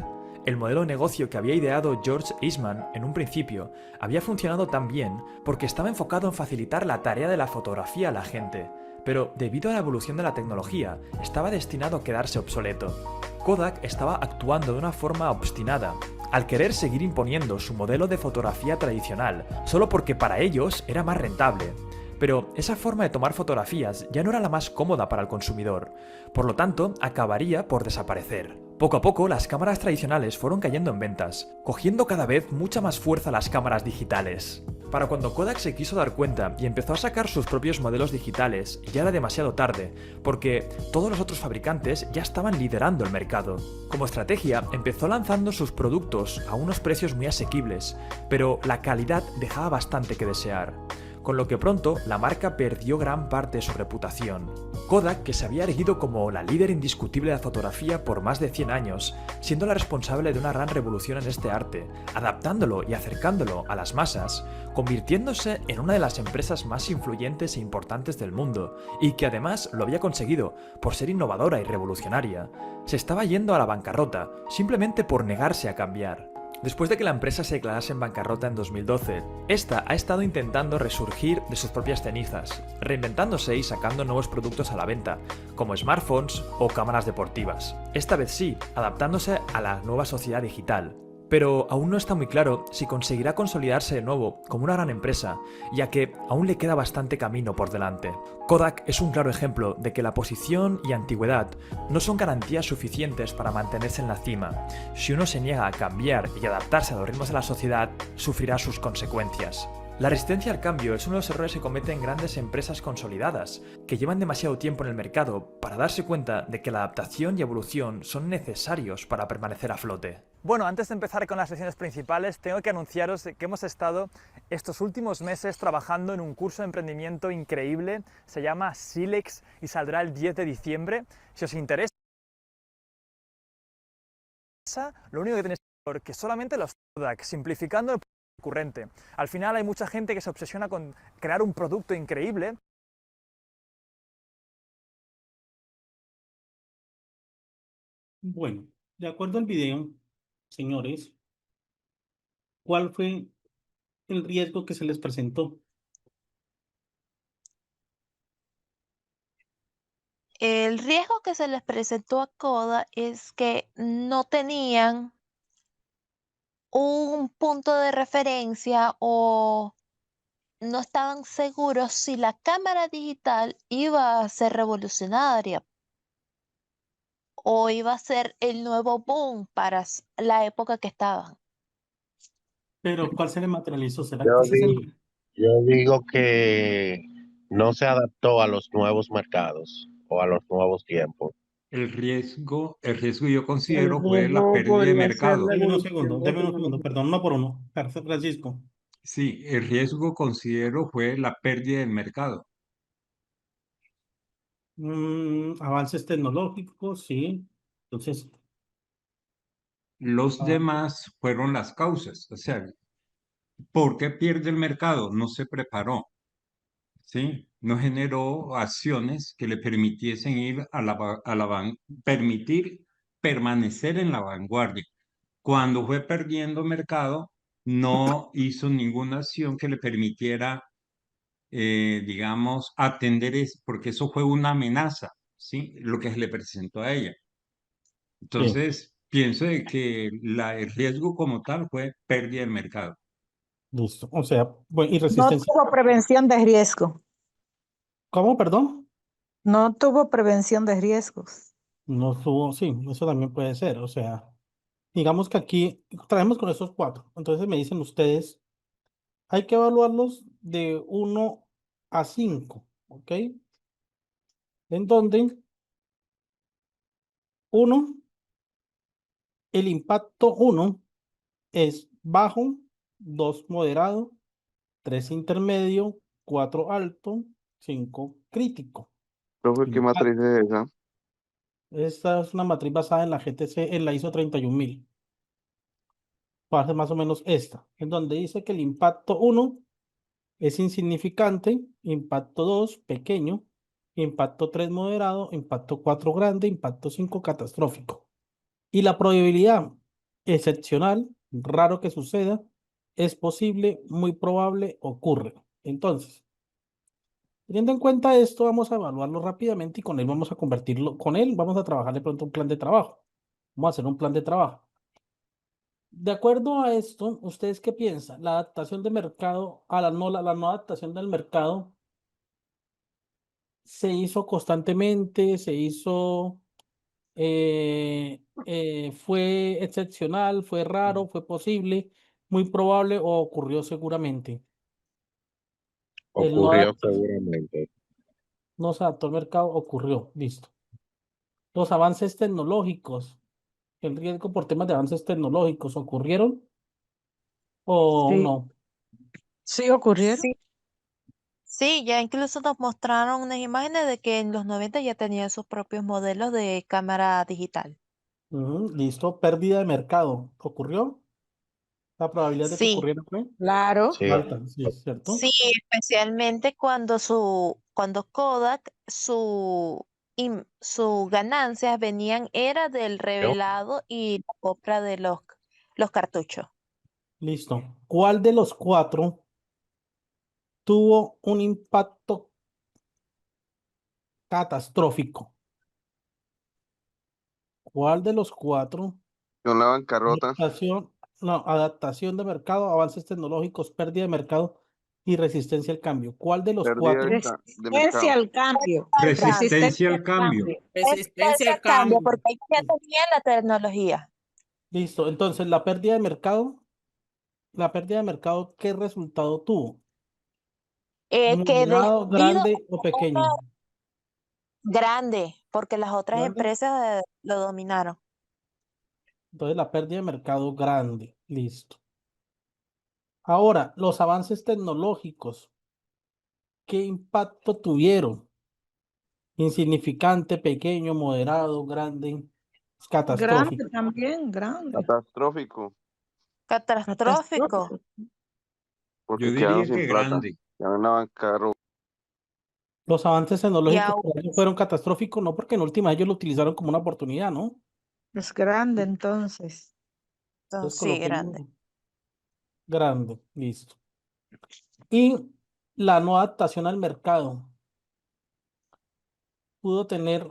El modelo de negocio que había ideado George Eastman en un principio había funcionado tan bien porque estaba enfocado en facilitar la tarea de la fotografía a la gente, pero debido a la evolución de la tecnología, estaba destinado a quedarse obsoleto. Kodak estaba actuando de una forma obstinada, al querer seguir imponiendo su modelo de fotografía tradicional, solo porque para ellos era más rentable. Pero esa forma de tomar fotografías ya no era la más cómoda para el consumidor, por lo tanto acabaría por desaparecer. Poco a poco las cámaras tradicionales fueron cayendo en ventas, cogiendo cada vez mucha más fuerza las cámaras digitales. Para cuando Kodak se quiso dar cuenta y empezó a sacar sus propios modelos digitales, ya era demasiado tarde, porque todos los otros fabricantes ya estaban liderando el mercado. Como estrategia, empezó lanzando sus productos a unos precios muy asequibles, pero la calidad dejaba bastante que desear, con lo que pronto la marca perdió gran parte de su reputación. Kodak, que se había erguido como la líder indiscutible de la fotografía por más de 100 años, siendo la responsable de una gran revolución en este arte, adaptándolo y acercándolo a las masas, convirtiéndose en una de las empresas más influyentes e importantes del mundo, y que además lo había conseguido por ser innovadora y revolucionaria, se estaba yendo a la bancarrota, simplemente por negarse a cambiar. Después de que la empresa se declarase en bancarrota en 2012, esta ha estado intentando resurgir de sus propias cenizas, reinventándose y sacando nuevos productos a la venta, como smartphones o cámaras deportivas. Esta vez sí, adaptándose a la nueva sociedad digital. Pero aún no está muy claro si conseguirá consolidarse de nuevo como una gran empresa, ya que aún le queda bastante camino por delante. Kodak es un claro ejemplo de que la posición y antigüedad no son garantías suficientes para mantenerse en la cima. Si uno se niega a cambiar y adaptarse a los ritmos de la sociedad, sufrirá sus consecuencias. La resistencia al cambio es uno de los errores que cometen grandes empresas consolidadas, que llevan demasiado tiempo en el mercado para darse cuenta de que la adaptación y evolución son necesarios para permanecer a flote. Bueno, antes de empezar con las lecciones principales, tengo que anunciaros que hemos estado estos últimos meses trabajando en un curso de emprendimiento increíble, se llama Silex y saldrá el 10 de diciembre. Si os interesa, lo único que tenéis que hacer es que solamente los Kodak, simplificando el recurrente. Al final hay mucha gente que se obsesiona con crear un producto increíble. Bueno, de acuerdo al video, señores, ¿cuál fue el riesgo que se les presentó? El riesgo que se les presentó a Kodak es que no tenían un punto de referencia o no estaban seguros si la cámara digital iba a ser revolucionaria o iba a ser el nuevo boom para la época que estaban. Pero ¿cuál se le materializó? ¿Será Yo que ese es digo, el... yo digo que no se adaptó a los nuevos mercados o a los nuevos tiempos. El riesgo yo El considero fue la riesgo pérdida de podría ser mercado. la Deme evolución. unos segundos, perdón, uno por uno. Francisco. Sí, el riesgo considero fue la pérdida del mercado. Avances tecnológicos, sí. Entonces, Los demás fueron las causas. O sea, ¿por qué pierde el mercado? No se preparó, ¿sí? No generó acciones que le permitiesen ir permitir permanecer en la vanguardia. Cuando fue perdiendo mercado, no hizo ninguna acción que le permitiera, digamos, atender eso, porque eso fue una amenaza, ¿sí? Lo que se le presentó a ella. Entonces, pienso de que el riesgo como tal fue pérdida del mercado. listo. O sea, bueno, y No resistencia. tuvo prevención de riesgo. ¿Cómo, perdón? No tuvo prevención de riesgos. No tuvo, sí, eso también puede ser. O sea, digamos que aquí traemos con esos cuatro. Entonces me dicen ustedes, hay que evaluarlos de 1 a 5, ¿ok? En donde 1, el impacto 1 es bajo, 2 moderado, 3 intermedio, 4 alto, 5 crítico. Profe, ¿qué matriz es esa? Esta es una matriz basada en la GTC, en la ISO 31000. Parece más o menos esta, en donde dice que el impacto 1 es insignificante, impacto 2 pequeño, impacto 3 moderado, impacto 4 grande, impacto 5 catastrófico. Y la probabilidad excepcional, raro que suceda, es posible, muy probable, ocurre. Entonces, teniendo en cuenta esto, vamos a evaluarlo rápidamente y con él vamos a convertirlo, con él vamos a trabajar de pronto un plan de trabajo. Vamos a hacer un plan de trabajo. De acuerdo a esto, ¿ustedes qué piensan? La adaptación de mercado a la no adaptación del mercado se hizo constantemente, fue excepcional, fue raro, fue posible, muy probable o ocurrió seguramente. El no Ocurrió adaptarse, seguramente. no se adaptó al mercado, ocurrió, listo. Los avances tecnológicos, el riesgo por temas de avances tecnológicos, ¿ocurrieron o Sí, no? sí ocurrieron. Sí, sí, ya incluso nos mostraron unas imágenes de que en los 90 ya tenían sus propios modelos de cámara digital. Ujú, listo, pérdida de mercado, ¿ocurrió? La probabilidad de que Sí, ocurriera fue Claro. Sí, alta, sí, ¿cierto? sí, especialmente cuando Kodak, sus ganancias venían, era del revelado y la compra de los cartuchos. Listo. ¿Cuál de los cuatro tuvo un impacto catastrófico? ¿Cuál de los cuatro? Con la bancarrota, Adaptación, no, adaptación de mercado, avances tecnológicos, pérdida de mercado y resistencia al cambio. ¿Cuál de los pérdida cuatro? de Resistencia mercado. al cambio. Resistencia al Al cambio. cambio. Resistencia al cambio, porque ellos ya tenían la tecnología. Listo. Entonces, la pérdida de mercado, ¿qué resultado tuvo? Que ¿Moderado, debido grande o pequeño? grande, porque las otras ¿Grande? empresas lo dominaron. Entonces, la pérdida de mercado grande. Listo. Ahora, los avances tecnológicos, ¿qué impacto tuvieron? Insignificante, pequeño, moderado, grande, Grande catastrófico. también, grande. Catastrófico, Catastrófico. porque Yo quedaron diría sin que plata. grande. Quedaron en la bancarrota. Los avances Y tecnológicos aún, por ello fueron catastróficos, no porque en última ellos lo utilizaron como una oportunidad, ¿no? Es grande entonces. Entonces sí, coloquemos grande. grande, listo. Y la no adaptación al mercado pudo tener,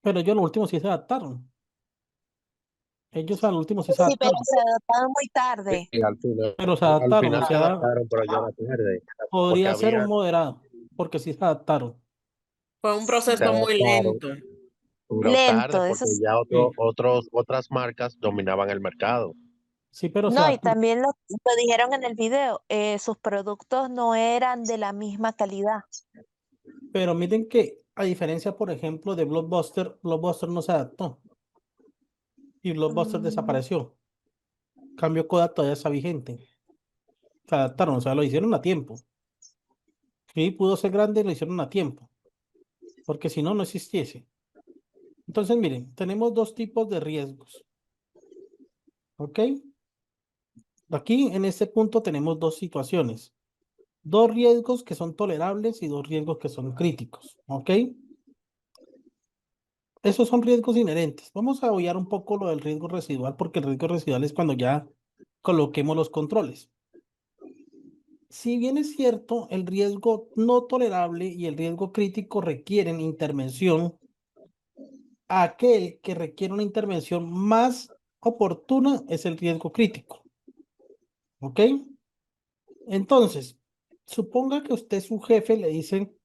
pero ellos los últimos sí se adaptaron. Ellos al último sí se Sí, pero adaptaron, se adaptaron muy tarde. y al final, pero se al adaptaron, o final se sea, adaptaron, pero ya era tarde, porque podría ser un había, moderado, porque sí se adaptaron. Fue un se proceso muy adaptaron, lento. pero tarde, Lento, eso porque sí. ya Sí, otras marcas dominaban el mercado. sí, pero se No, y adaptaron. también lo dijeron en el video, sus productos no eran de la misma calidad. Pero miren que a diferencia, por ejemplo, de Blockbuster, Blockbuster no se adaptó y Blockbuster Mm, desapareció. Cambio Kodak todavía está vigente. Se adaptaron, o sea, lo hicieron a tiempo. Sí, pudo ser grande, lo hicieron a tiempo, porque si no, no existiese. Entonces, miren, tenemos dos tipos de riesgos, ¿ok? Aquí, en este punto, tenemos dos situaciones. Dos riesgos que son tolerables y dos riesgos que son críticos, ¿ok? Esos son riesgos inherentes. Vamos a obviar un poco lo del riesgo residual, porque el riesgo residual es cuando ya coloquemos los controles. Si bien es cierto, el riesgo no tolerable y el riesgo crítico requieren intervención, aquel que requiere una intervención más oportuna es el riesgo crítico. ¿Ok? Entonces, suponga que usted, su jefe, le dicen,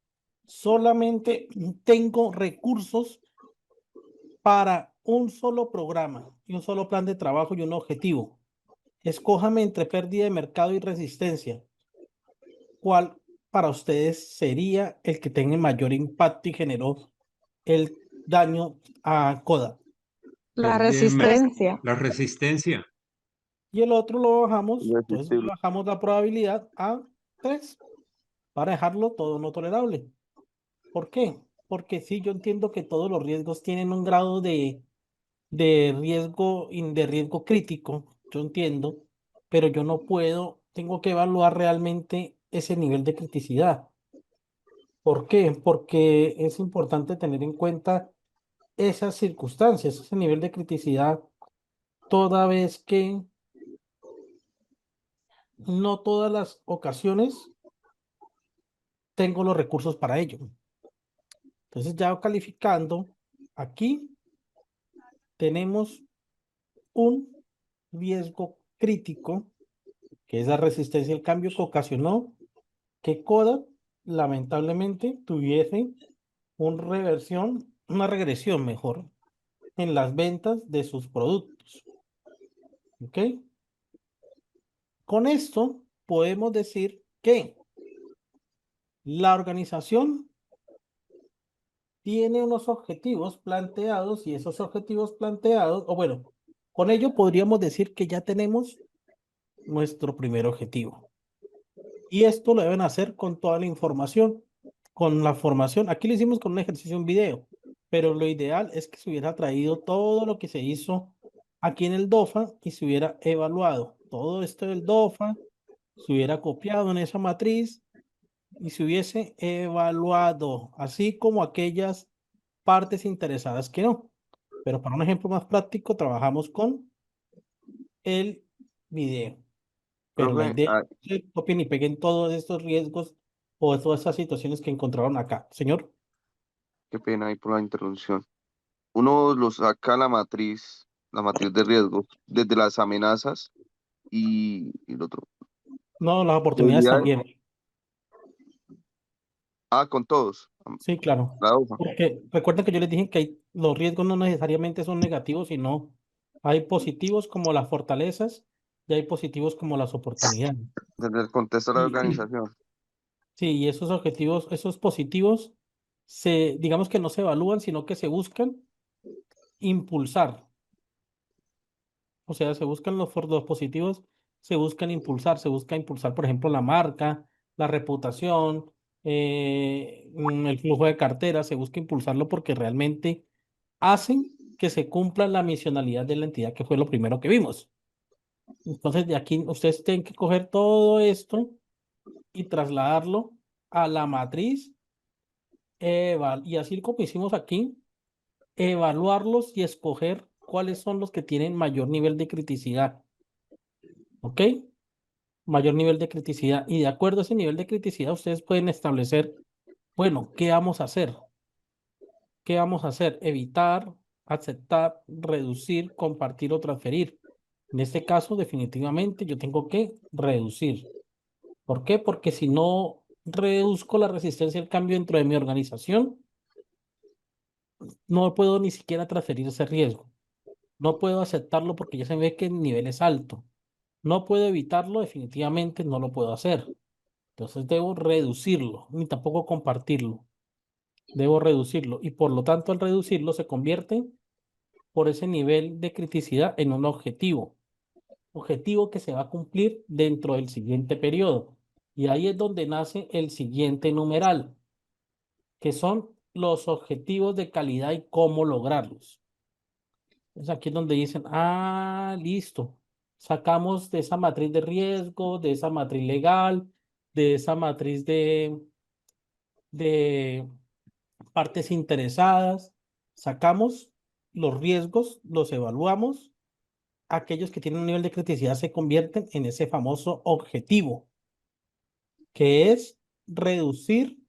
solamente tengo recursos para un solo programa y un solo plan de trabajo y un objetivo. Escójame entre pérdida de mercado y resistencia. ¿Cuál para ustedes sería el que tenga mayor impacto y generó el daño a Kodak? La Pérdida de resistencia. La resistencia. Y el otro lo bajamos, entonces Irresistible. bajamos la probabilidad a 3 para dejarlo todo no tolerable. ¿Por qué? Porque sí, yo entiendo que todos los riesgos tienen un grado de riesgo, de riesgo crítico, yo entiendo, pero yo no puedo, tengo que evaluar realmente ese nivel de criticidad. ¿Por qué? Porque es importante tener en cuenta esas circunstancias, ese nivel de criticidad, toda vez que no todas las ocasiones tengo los recursos para ello. Entonces, ya calificando, aquí tenemos un riesgo crítico, que es la resistencia al cambio que ocasionó que Kodak lamentablemente tuviese una regresión mejor, en las ventas de sus productos. ¿Ok? Con esto podemos decir que la organización tiene unos objetivos planteados y esos objetivos planteados, o bueno, con ello podríamos decir que ya tenemos nuestro primer objetivo. Y esto lo deben hacer con toda la información, con la formación. Aquí lo hicimos con un ejercicio en video, pero lo ideal es que se hubiera traído todo lo que se hizo aquí en el DOFA y se hubiera evaluado todo esto del DOFA, se hubiera copiado en esa matriz y se hubiese evaluado, así como aquellas partes interesadas que no. Pero para un ejemplo más práctico, trabajamos con el video. Pero la Profe, idea es que copien y peguen todos estos riesgos o todas estas situaciones que encontraron acá. Señor, qué pena ahí por la interrupción. Uno lo saca la matriz de riesgo, desde las amenazas y el otro. no, las oportunidades Debilidades. también. Con todos. Sí, claro. La hoja. Porque recuerden que yo les dije que los riesgos no necesariamente son negativos, sino hay positivos como las fortalezas y hay positivos como las oportunidades. Desde el contexto de la Y- organización. Sí, y esos objetivos, esos positivos, digamos que no se evalúan, sino que se buscan impulsar. O sea, se buscan los positivos, se busca impulsar, por ejemplo, la marca, la reputación, el flujo de cartera, se busca impulsarlo porque realmente hacen que se cumpla la misionalidad de la entidad, que fue lo primero que vimos. Entonces, de aquí ustedes tienen que coger todo esto y trasladarlo a la matriz, y así como hicimos aquí, evaluarlos y escoger cuáles son los que tienen mayor nivel de criticidad. ¿Ok? Mayor nivel de criticidad. Y de acuerdo a ese nivel de criticidad, ustedes pueden establecer, bueno, ¿qué vamos a hacer? ¿Qué vamos a hacer? Evitar, aceptar, reducir, compartir o transferir. En este caso, definitivamente, yo tengo que reducir. ¿Por qué? Porque si no reduzco la resistencia al cambio dentro de mi organización, no puedo ni siquiera transferir ese riesgo. No puedo aceptarlo porque ya se ve que el nivel es alto. No puedo evitarlo, definitivamente no lo puedo hacer. Entonces debo reducirlo, ni tampoco compartirlo. Debo reducirlo y por lo tanto al reducirlo se convierte por ese nivel de criticidad en un objetivo. Objetivo que se va a cumplir dentro del siguiente periodo. Y ahí es donde nace el siguiente numeral, que son los objetivos de calidad y cómo lograrlos. Es aquí es donde dicen, listo, sacamos de esa matriz de riesgo, de esa matriz legal, de esa matriz de partes interesadas, sacamos los riesgos, los evaluamos, aquellos que tienen un nivel de criticidad se convierten en ese famoso objetivo, que es reducir,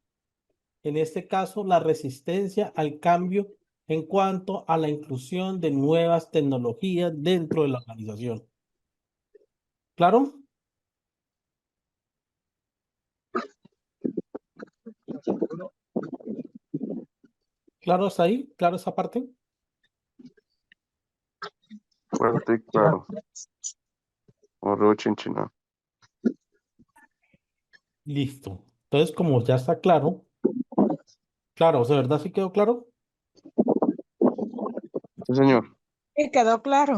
en este caso, la resistencia al cambio en cuanto a la inclusión de nuevas tecnologías dentro de la organización. ¿Claro? ¿Claro hasta ahí? ¿Claro esa parte? Fuerte y claro. Horror chinchina. Listo. Entonces, como ya está claro, ¿de verdad sí quedó claro? Sí, señor. Sí, quedó claro.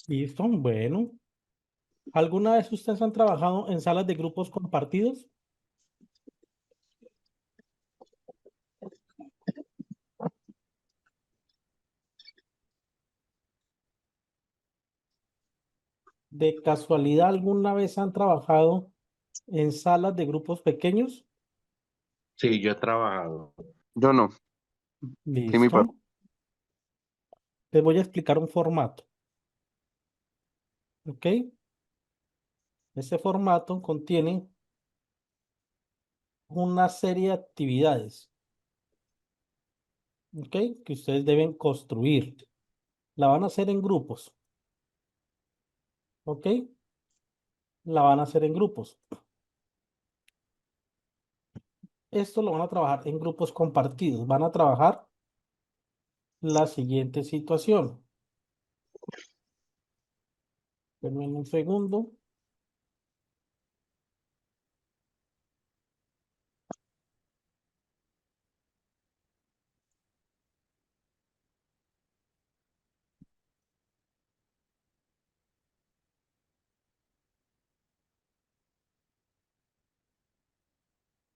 Listo, bueno. ¿Alguna vez ustedes han trabajado en salas de grupos compartidos? ¿De casualidad alguna vez han trabajado en salas de grupos pequeños? Sí, yo he trabajado. Yo no. Listo. Les voy a explicar un formato. ¿Ok? Ese formato contiene una serie de actividades. ¿Ok? Que ustedes deben construir. La van a hacer en grupos. ¿Ok? La van a hacer en grupos. esto lo van a trabajar en grupos compartidos. Van a trabajar la siguiente situación. Denme un segundo.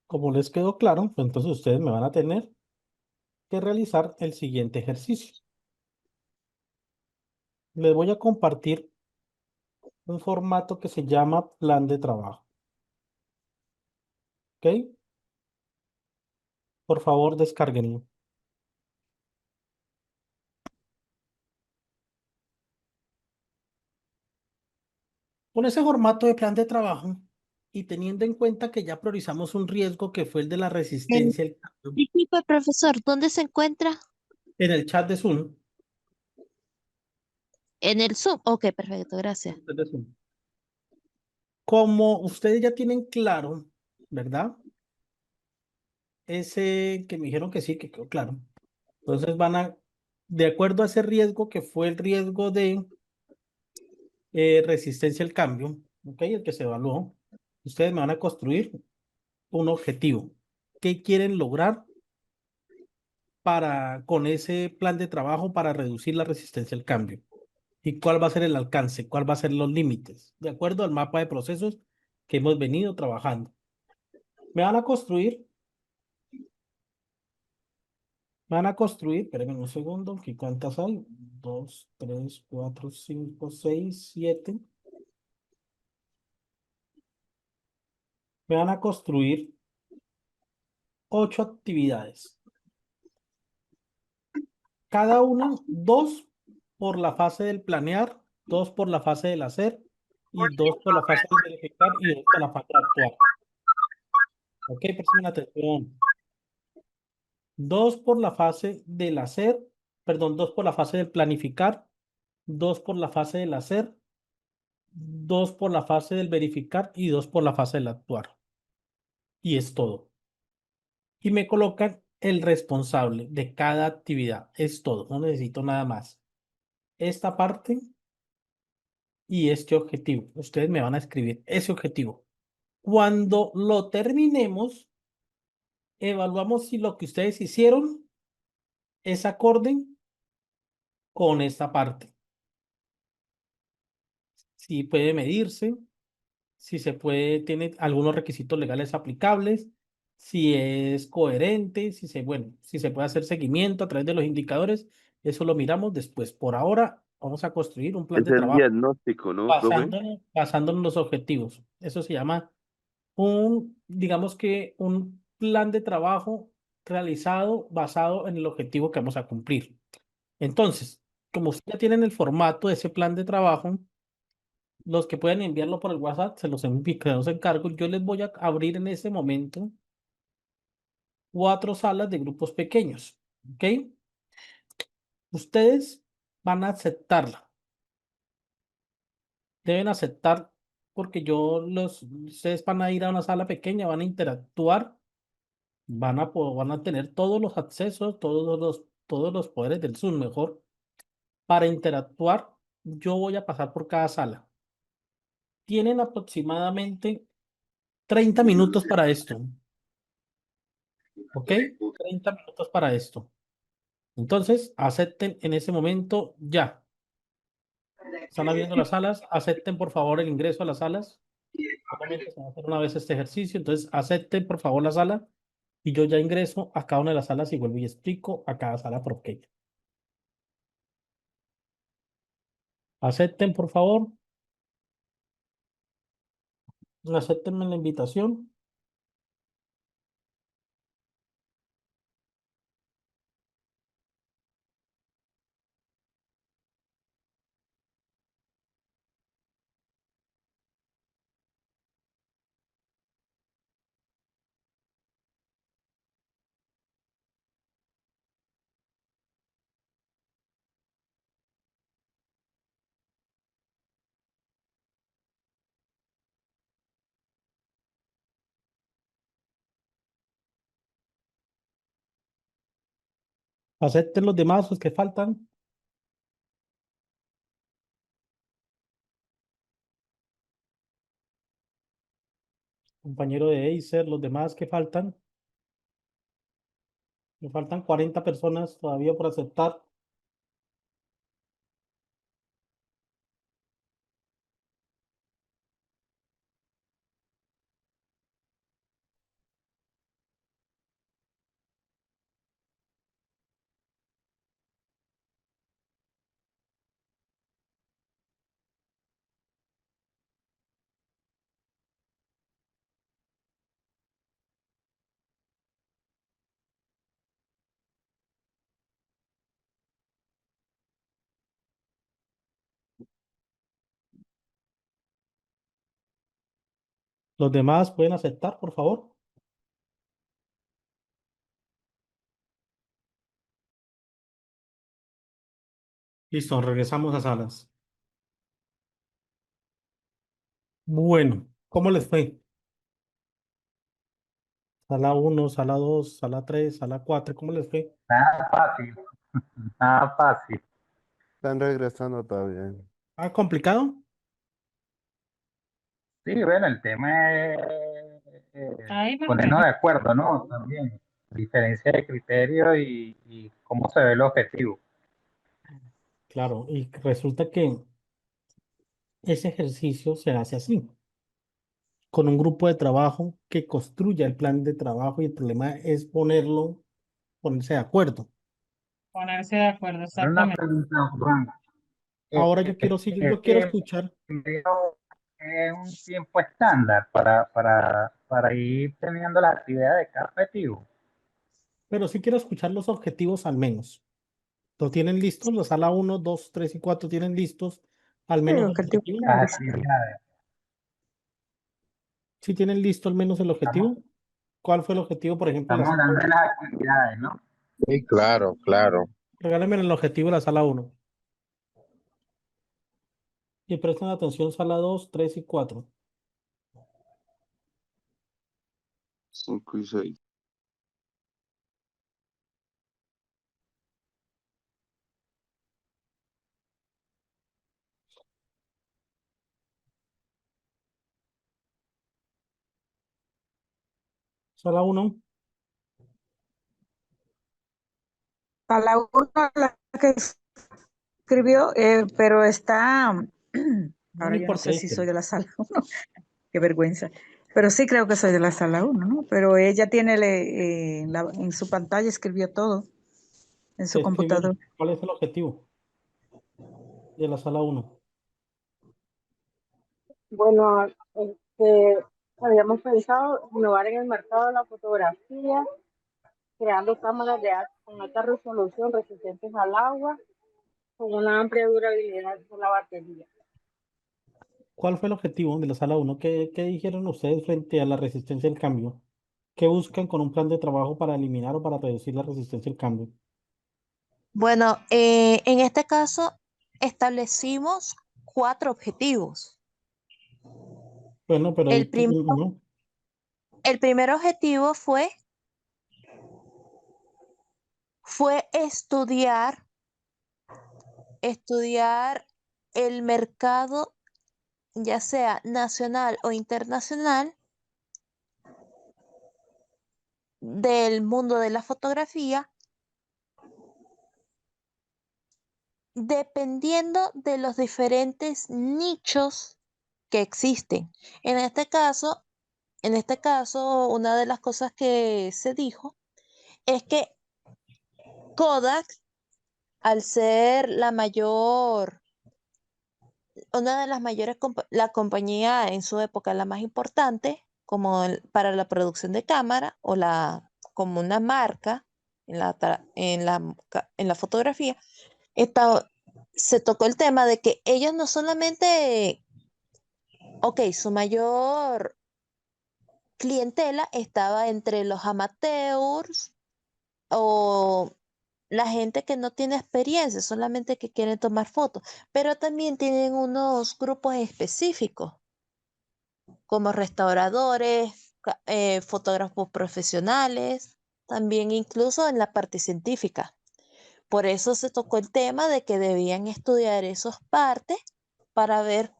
Como les quedó claro, pues entonces ustedes me van a tener que realizar el siguiente ejercicio. Les voy a compartir un formato que se llama plan de trabajo. ¿Ok? Por favor, descárguenlo. Con ese formato de plan de trabajo y teniendo en cuenta que ya priorizamos un riesgo que fue el de la resistencia al cambio, Disculpe, profesor, ¿dónde se encuentra? en el chat de Zoom, En el Zoom. Ok, perfecto, gracias. de Zoom. Como ustedes ya tienen claro, ¿verdad? Ese que me dijeron que sí, que quedó claro. Entonces van a, de acuerdo a ese riesgo que fue el riesgo de resistencia al cambio, ¿ok? El que se evaluó, ustedes me van a construir un objetivo. ¿Qué quieren lograr con ese plan de trabajo para reducir la resistencia al cambio? ¿Y cuál va a ser el alcance? ¿Cuál va a ser los límites? De acuerdo al mapa de procesos que hemos venido trabajando. Me van a construir, espérenme un segundo, ¿aquí cuántas hay? 2, 3, 4, 5, 6, 7. Me van a construir 8 actividades. Cada una, 2 por la fase del planear, 2 por la fase del hacer y 2 por la fase del verificar y 2 por la fase de actuar. Ok, presten atención. 2 por la fase del hacer, perdón, 2 por la fase del planificar, 2 por la fase del hacer, 2 por la fase del verificar y 2 por la fase del actuar. Y es todo. Y me colocan el responsable de cada actividad. Es todo, no necesito nada más. Esta parte y este objetivo. Ustedes me van a escribir ese objetivo. Cuando lo terminemos, evaluamos si lo que ustedes hicieron es acorde con esta parte. Si puede medirse, si se puede, tiene algunos requisitos legales aplicables, si es coherente, bueno, si se puede hacer seguimiento a través de los indicadores, eso lo miramos después. Por ahora, vamos a construir un plan Es de el trabajo diagnóstico, ¿no, profe? basándonos en los objetivos. Eso se llama digamos que un plan de trabajo realizado basado en el objetivo que vamos a cumplir. Entonces, como ustedes ya tienen el formato de ese plan de trabajo, los que pueden enviarlo por el WhatsApp, se los encargo. Yo les voy a abrir en ese momento 4 salas de grupos pequeños. ¿Ok? Ustedes van a aceptarla. Deben aceptar porque ustedes van a ir a una sala pequeña, van a interactuar, van a tener todos los accesos, todos los poderes del Zoom, mejor. Para interactuar, yo voy a pasar por cada sala. Tienen aproximadamente 30 minutos para esto. ¿Ok? 30 minutos para esto. Entonces, acepten en ese momento ya. Están abriendo las salas. Acepten, por favor, el ingreso a las salas. Solamente se va a hacer una vez este ejercicio. Entonces, acepten, por favor, la sala. Y yo ya ingreso a cada una de las salas y vuelvo y explico a cada sala por qué. Acepten, por favor. Acéptenme la invitación. Acepten los demás, los que faltan. Compañero de Acer, los demás que faltan. Me faltan 40 personas todavía por aceptar. Los demás pueden aceptar, por favor. Listo, regresamos a salas. Bueno, ¿cómo les fue? Sala 1, sala 2, sala 3, sala 4, ¿cómo les fue? Nada fácil, nada fácil. Están regresando todavía. ¿Ah, complicado? Sí, bueno, el tema es ponernos de acuerdo, ¿no? También, diferencia de criterio y cómo se ve el objetivo. Claro, y resulta que ese ejercicio se hace así, con un grupo de trabajo que construya el plan de trabajo y el problema es ponerse de acuerdo. Ponerse de acuerdo, Una exactamente. pregunta, Juan. Ahora yo quiero, sí, yo quiero escuchar, Es un tiempo estándar para ir teniendo la actividad de cada objetivo. pero sí quiero escuchar los objetivos al menos. ¿Lo tienen listos? La sala 1, 2, 3 y 4 tienen listos al menos el objetivo. Las actividades. ¿Sí tienen listo al menos el objetivo? ¿Cuál fue el objetivo, por ejemplo, de la Estamos sala hablando de 1? las actividades, ¿no? Sí, claro, claro. Regálenme el objetivo de la sala 1. Y presten atención, sala 2, 3 y 4. 5 y 6. Sala 1. A la una la que escribió, pero está, No ahora me yo no importa, sé si soy dígelo. de la sala 1, qué vergüenza, pero sí creo que soy de la sala 1, ¿no? Pero ella tiene en su pantalla escribió todo, en ¿Qué su escribió? computador. ¿Cuál es el objetivo de la sala 1? Bueno, habíamos pensado innovar en el mercado de la fotografía, creando cámaras con alta resolución resistentes al agua, con una amplia durabilidad de la batería. ¿Cuál fue el objetivo de la sala 1? ¿Qué dijeron ustedes frente a la resistencia al cambio? ¿Qué buscan con un plan de trabajo para eliminar o para reducir la resistencia al cambio? Bueno, en este caso establecimos 4 objetivos. Bueno, pero El primer objetivo fue estudiar el mercado, ya sea nacional o internacional, del mundo de la fotografía, dependiendo de los diferentes nichos que existen. En este caso, una de las cosas que se dijo es que Kodak, al ser una de las mayores, la compañía en su época la más importante, para la producción de cámara como una marca en la fotografía, se tocó el tema de que ellos no solamente, su mayor clientela estaba entre los amateurs o la gente que no tiene experiencia, solamente que quieren tomar fotos, pero también tienen unos grupos específicos, como restauradores, fotógrafos profesionales, también incluso en la parte científica. por eso se tocó el tema de que debían estudiar esas partes para ver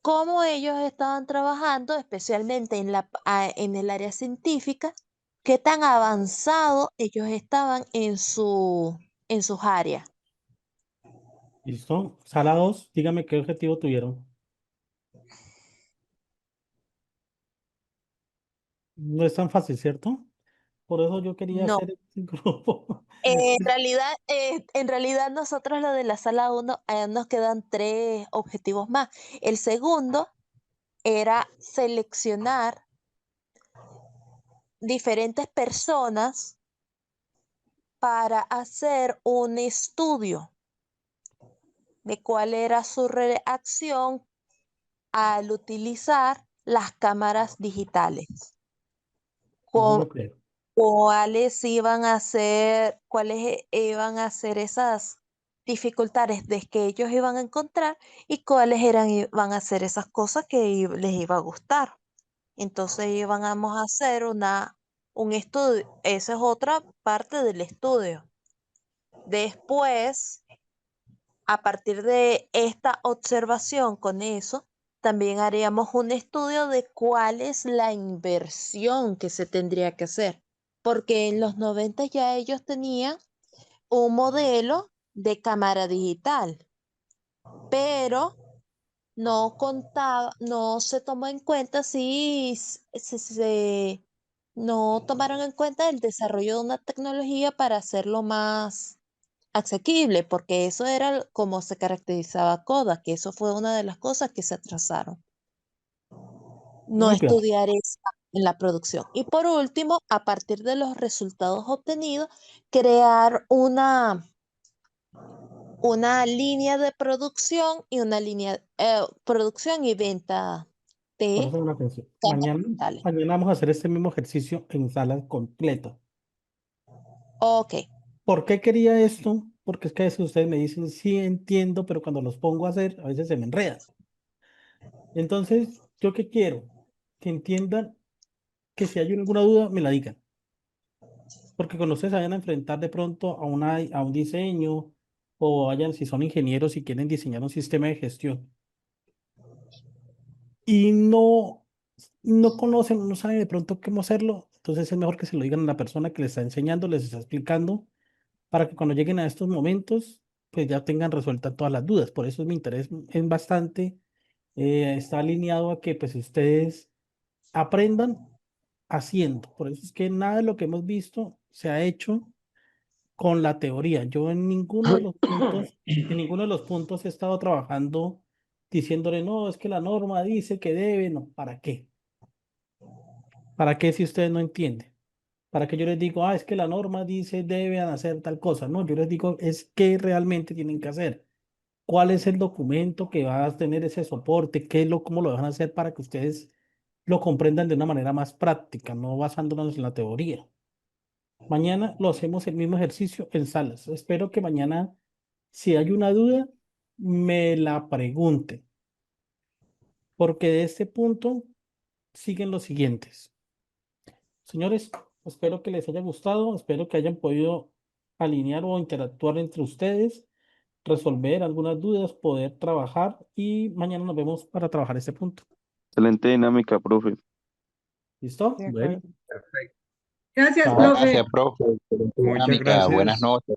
cómo ellos estaban trabajando, especialmente en el área científica, qué tan avanzado ellos estaban en sus áreas. ¿Listo? Sala 2, dígame qué objetivo tuvieron. No es tan fácil, ¿cierto? Por eso yo quería No. hacer este grupo. En realidad nosotros lo de la sala 1 nos quedan 3 objetivos más. El segundo era seleccionar diferentes personas para hacer un estudio de cuál era su reacción al utilizar las cámaras digitales. No lo creo. Cuáles iban a ser esas dificultades de que ellos iban a encontrar y cuáles iban a ser esas cosas que les iba a gustar. Entonces íbamos a hacer un estudio. Esa es otra parte del estudio. Después, a partir de esta observación con eso, también haríamos un estudio de cuál es la inversión que se tendría que hacer. Porque en los 90 ya ellos tenían un modelo de cámara digital, pero no se tomó en cuenta no tomaron en cuenta el desarrollo de una tecnología para hacerlo más asequible, porque eso era como se caracterizaba Kodak, que eso fue una de las cosas que se atrasaron. No Muy claro. estudiar eso en la producción. Y por último, a partir de los resultados obtenidos, crear una línea de producción y una línea producción y venta Por de eso una atención. cámaras digitales. Mañana vamos a hacer este mismo ejercicio en sala completa. Ok. ¿Por qué quería esto? Porque es que a veces ustedes me dicen, sí entiendo, pero cuando los pongo a hacer, a veces se me enredan. Entonces, ¿yo qué quiero? Que entiendan que si hay alguna duda, me la digan. Porque cuando ustedes se vayan a enfrentar de pronto a un diseño, o vayan, si son ingenieros y quieren diseñar un sistema de gestión, y no conocen, no saben de pronto cómo hacerlo, entonces es mejor que se lo digan a la persona que les está enseñando, les está explicando, para que cuando lleguen a estos momentos, pues ya tengan resueltas todas las dudas. Por eso mi interés es bastante, está alineado a que pues ustedes aprendan haciendo. Por eso es que nada de lo que hemos visto se ha hecho con la teoría. Yo en ninguno de los puntos he estado trabajando diciéndole, no, es que la norma dice que debe, no, ¿para qué? ¿Para qué si ustedes no entienden? ¿Para qué yo les digo, es que la norma dice deben hacer tal cosa? No, yo les digo, es qué realmente tienen que hacer. ¿Cuál es el documento que va a tener ese soporte? ¿Cómo lo van a hacer para que ustedes lo comprendan de una manera más práctica, no basándonos en la teoría? Mañana lo hacemos el mismo ejercicio en salas. Espero que mañana, si hay una duda, me la pregunten. Porque de este punto siguen los siguientes. Señores, espero que les haya gustado, espero que hayan podido alinear o interactuar entre ustedes, resolver algunas dudas, poder trabajar y mañana nos vemos para trabajar este punto. Excelente dinámica, profe. ¿Listo? Bueno. Perfecto. Gracias, Chao. profe. Gracias, profe. Muchas Dinámica. Buenas gracias. noches.